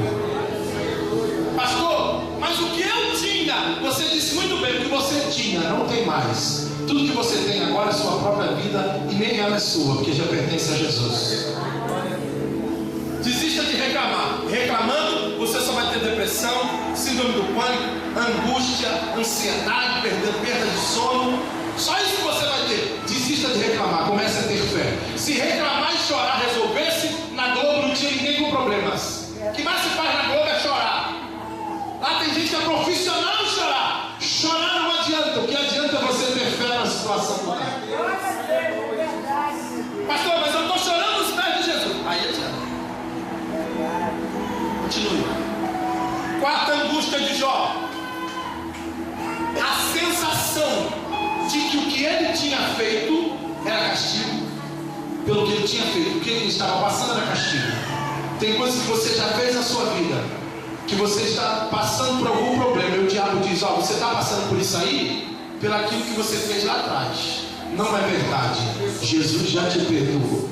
Pastor, mas o que eu tinha? Você disse muito bem, o que você tinha não tem mais. Tudo que você tem agora é sua própria vida e nem ela é sua, porque já pertence a Jesus. Desista de reclamar. Reclamando, você só vai ter depressão, síndrome do pânico, angústia, ansiedade, perda de sono. Só isso que você vai ter. Desista de reclamar, comece a ter fé. Se reclamar e chorar resolvesse, na Globo não tinha ninguém com problemas. O que mais se faz na Globo é chorar. Lá tem gente que é profissional em chorar. Chorar não adianta. O que adianta é você ter fé na situação do cara. Pastor, mas eu estou chorando nos pés de Jesus. Aí adianta. Continue. Quarta angústia de Jó, a sensação de que o que ele tinha feito era castigo. Pelo que ele tinha feito, o que ele estava passando era castigo. Tem coisas que você já fez na sua vida, que você está passando por algum problema, e o diabo diz: ó, você está passando por isso aí, pelo aquilo que você fez lá atrás. Não é verdade. Jesus já te perdoou.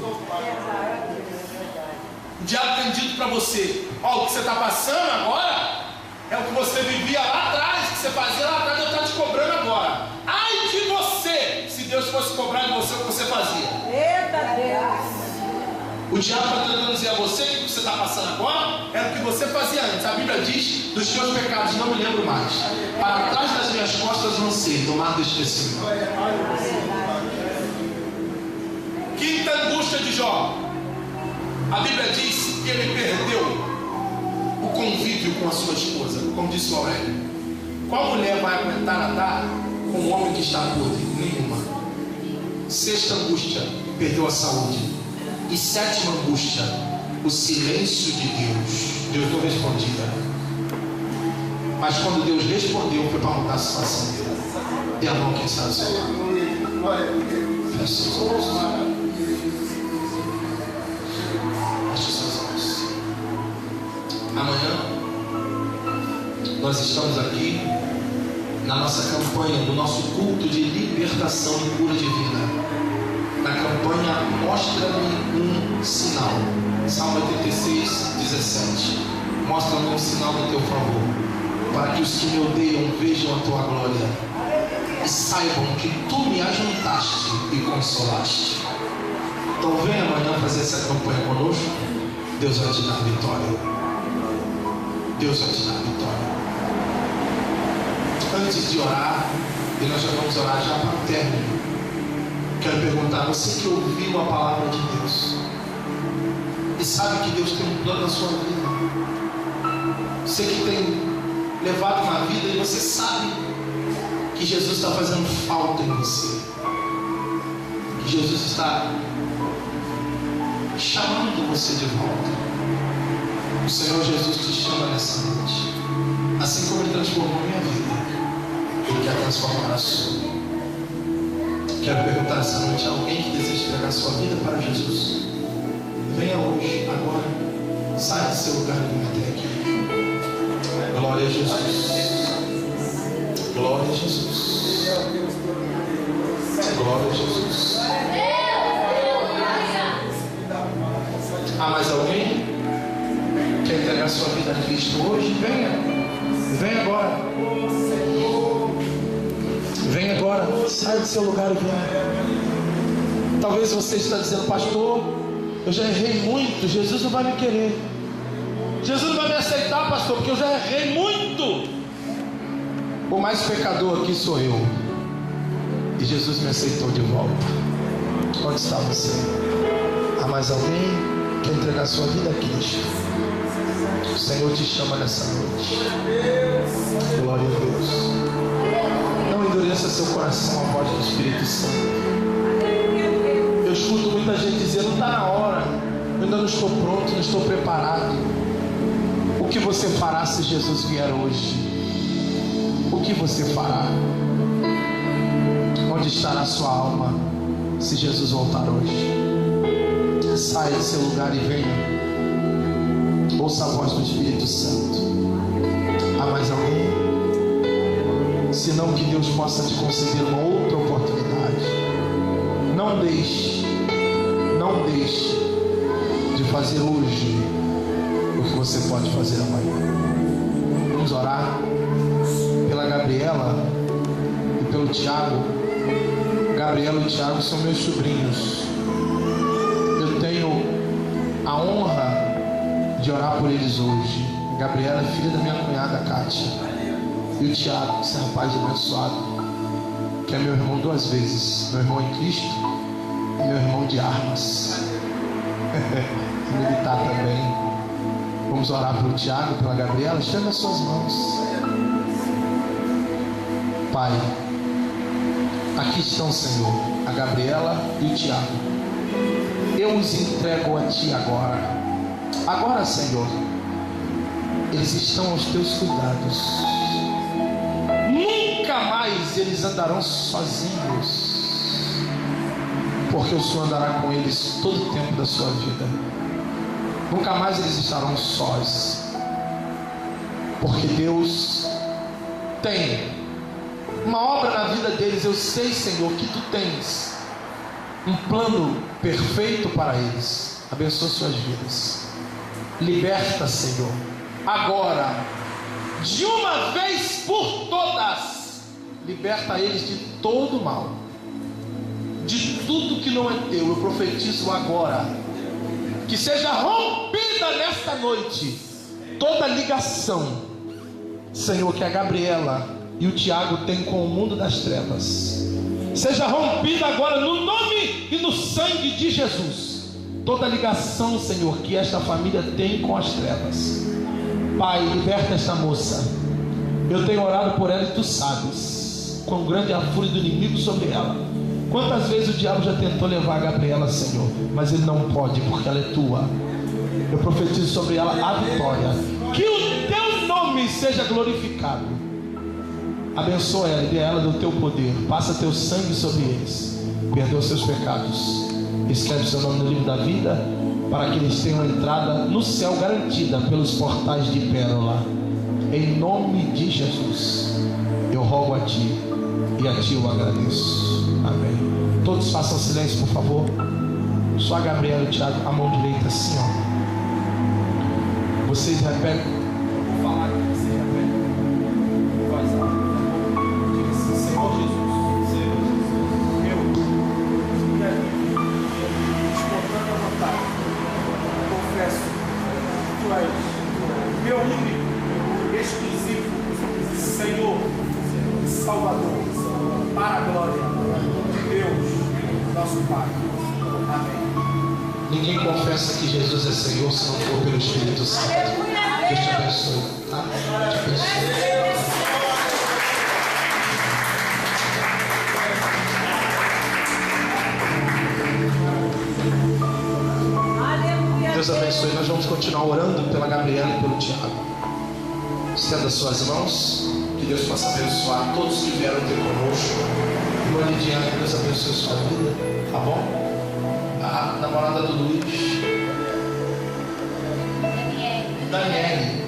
O diabo tem dito para você: ó, o que você está passando agora é o que você vivia lá atrás, que você fazia lá atrás, eu estou te cobrando agora. Ai de você, se Deus fosse cobrar de você o que você fazia. Eita Deus! O diabo está tentando dizer a você que o que você está passando agora era o que você fazia antes. A Bíblia diz: dos teus pecados não me lembro mais. Para trás das minhas costas não sei, no mar do esquecimento. Quinta angústia de Jó. A Bíblia diz que ele perdeu o convívio com a sua esposa, como disse o Aurélio. Qual mulher vai aguentar andar com um homem que está podre? Nenhuma. Sexta angústia, perdeu a saúde. E sétima angústia, o silêncio de Deus. Deus não respondia. Mas quando Deus respondeu, foi para mudar a situação dele. Dê a mão quem está ao seu lado. Feche seus olhos. Feche seus olhos. Amanhã nós estamos aqui na nossa campanha, no nosso culto de libertação e cura divina. Na campanha Mostra-me um Sinal. Salmo 86, 17. Mostra-me um sinal do teu favor, para que os que me odeiam vejam a tua glória e saibam que tu me ajuntaste e consolaste. Então vem amanhã fazer essa campanha conosco. Deus vai te dar vitória. Deus vai te dar vitória. Antes de orar, e nós já vamos orar já para o término, quero perguntar: você que ouviu a palavra de Deus e sabe que Deus tem um plano na sua vida, você que tem levado uma vida e você sabe que Jesus está fazendo falta em você, que Jesus está chamando você de volta, o Senhor Jesus te chama nessa noite. Assim como Ele transformou minha vida, Ele quer transformar a sua. Quero perguntar essa noite a alguém que deseja entregar sua vida para Jesus. Venha hoje, agora, saia do seu lugar e venha até aqui. Glória a Jesus. Glória a Jesus. Glória a Jesus. Há mais alguém que quer entregar sua vida a Cristo hoje? Venha. Venha agora. Venha agora. Saia do seu lugar e venha. Talvez você está dizendo: pastor, eu já errei muito, Jesus não vai me querer. Jesus não vai me aceitar, pastor, porque eu já errei muito. O mais pecador aqui sou eu, e Jesus me aceitou de volta. Onde está você? Há mais alguém que quer entregar sua vida a Cristo? O Senhor te chama nessa noite. Glória a Deus. Não endureça seu coração à voz do Espírito Santo. Eu escuto muita gente dizer: não está na hora, eu ainda não estou pronto, não estou preparado. O que você fará se Jesus vier hoje? O que você fará? Onde estará a sua alma se Jesus voltar hoje? Saia do seu lugar e venha. Ouça a voz do Espírito Santo. Há mais alguém? Senão que Deus possa te conceder uma outra oportunidade. Não deixe de fazer hoje o que você pode fazer amanhã. Vamos orar pela Gabriela e pelo Tiago. Gabriela e Tiago são meus sobrinhos. Eu tenho a honra de orar por eles hoje. Gabriela é filha da minha cunhada Kátia, e o Tiago, esse rapaz abençoado, que é meu irmão duas vezes, meu irmão em Cristo e meu irmão de armas. Militar também. Vamos orar pelo Tiago, pela Gabriela. Estenda as suas mãos. Pai, aqui estão, Senhor, a Gabriela e o Tiago. Eu os entrego a Ti agora. Agora, Senhor, eles estão aos Teus cuidados. Nunca mais eles andarão sozinhos, porque o Senhor andará com eles todo o tempo da sua vida. Nunca mais eles estarão sós, porque Deus tem uma obra na vida deles. Eu sei, Senhor, que Tu tens um plano perfeito para eles. Abençoa suas vidas. Liberta, Senhor, agora, de uma vez por todas. Liberta eles de todo mal, de tudo que não é Teu. Eu profetizo agora que seja rompida nesta noite toda ligação, Senhor, que a Gabriela e o Tiago têm com o mundo das trevas. Seja rompida agora no nome e no sangue de Jesus toda ligação, Senhor, que esta família tem com as trevas. Pai, liberta esta moça. Eu tenho orado por ela e Tu sabes quão grande é a fúria do inimigo sobre ela. Quantas vezes o diabo já tentou levar a Gabriela, Senhor, mas ele não pode, porque ela é Tua. Eu profetizo sobre ela a vitória. Que o Teu nome seja glorificado. Abençoa ela e dê a ela do Teu poder. Passa Teu sangue sobre eles. Perdoa seus pecados. Escreve seu nome no livro da vida, para que eles tenham entrada no céu garantida pelos portais de pérola. Em nome de Jesus, eu rogo a Ti e a Ti eu agradeço. Amém. Todos façam silêncio, por favor. Só a Gabriela e o Thiago, a mão direita assim, ó. Vocês repetem. Vou falar aqui, vocês repetem. Voz alta. Diga assim: Senhor Jesus, eu, espontânea vontade, confesso, Tu és meu único, exclusivo Senhor e Salvador, para a glória de Deus, nosso Pai. Amém. Ninguém confessa que Jesus é Senhor se não for pelo Espírito Santo. Deus te abençoe, tá? Deus te abençoe. Deus abençoe. Nós vamos continuar orando pela Gabriela e pelo Tiago. Estenda suas mãos. Que Deus possa abençoar todos que vieram ter conosco. Irmã Lidiane, que Deus abençoe a sua vida. Tá bom? A namorada do Luiz. Daniele.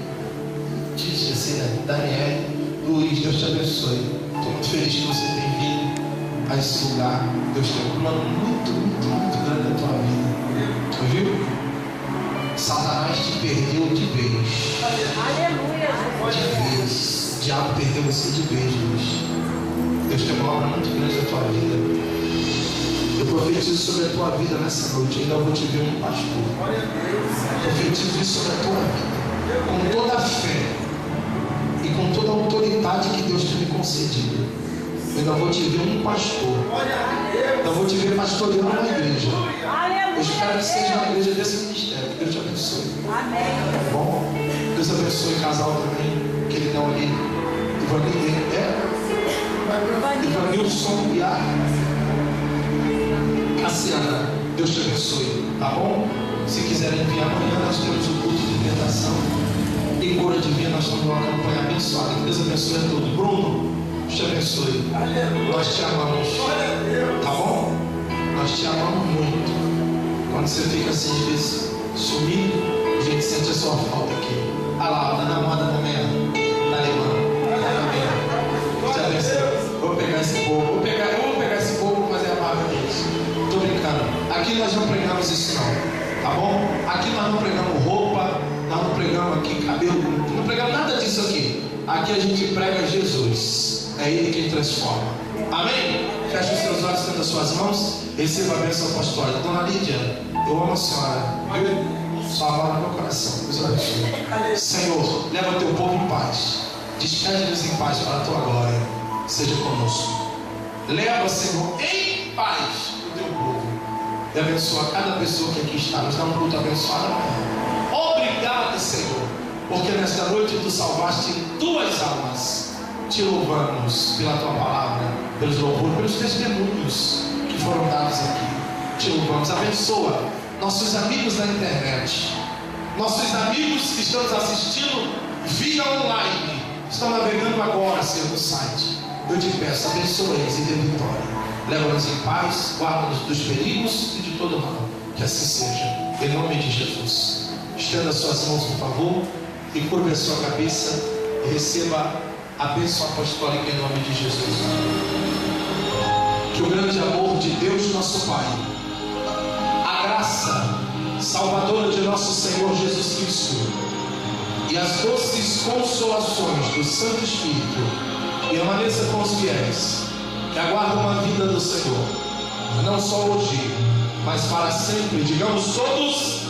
Diz assim, né? Daniele. Luiz, Deus te abençoe. Estou muito feliz que você tenha vindo a esse lugar. Deus tem um plano muito, muito, muito grande na tua vida. Tu viu? Satanás te perdeu de vez. Aleluia. De vez. O diabo perdeu você de vez, Luiz. Deus tem uma obra muito grande na tua vida. Eu profetizo sobre a tua vida nessa noite. Ainda vou te ver um pastor. Profetizo isso sobre a tua vida. Com toda a fé e com toda a autoridade que Deus tem me concedido. Eu ainda vou te ver um pastor. Eu vou te ver pastoreando uma igreja. Eu espero que seja uma igreja desse ministério. Que Deus te abençoe. Amém. Tá bom? Deus abençoe o casal também. Que ele dá ali. Ivanilson e a Cassiana. Deus te abençoe. Tá bom? Se quiserem vir amanhã, nós temos o culto de libertação. E cura divina, nós temos uma campanha abençoada. Que Deus abençoe a todos. Bruno, Deus te abençoe. Nós te amamos. Tá bom? Nós te amamos muito. Quando você fica assim, às vezes, sumido, a gente sente a sua falta aqui. Ah lá, tá na moda também, ó. Tá alemã. Te abençoe. Vou pegar esse povo. Eu vou pegar esse povo e fazer a barra deles. Tô brincando. Aqui nós não pregamos isso não. Tá bom? Aqui nós não pregamos roupa, nós não pregamos aqui cabelo, não pregamos nada disso aqui. Aqui a gente prega Jesus. É Ele quem transforma. Amém? Feche os seus olhos, estenda as suas mãos. Receba a bênção apostólica. Dona Lídia, eu amo a senhora. Viu? Só amor no meu coração. Deus abençoe. Senhor, leva o teu povo em paz. Despede-nos em paz para a tua glória. Seja conosco. Leva, Senhor, em paz o teu povo. E abençoa cada pessoa que aqui está. Nos dá um culto abençoado amanhã. Obrigado, Senhor, porque nesta noite tu salvaste 2 almas. Te louvamos pela tua palavra, pelos louvores, pelos testemunhos que foram dados aqui. Te louvamos. Abençoa nossos amigos na internet, nossos amigos que estão nos assistindo via online, estão navegando agora, Senhor, no site. Eu te peço, abençoa eles e dê vitória. Leva-nos em paz, guarda-nos dos perigos e de todo mal. Que assim seja, em nome de Jesus. Estenda suas mãos, por favor, e curva a sua cabeça e receba a bênção apostólica em nome de Jesus. Que o grande amor de Deus, nosso Pai, a graça salvadora de nosso Senhor Jesus Cristo e as doces consolações do Santo Espírito permaneça com os fiéis que aguardam uma vida do Senhor, não só hoje, mas para sempre. Digamos todos.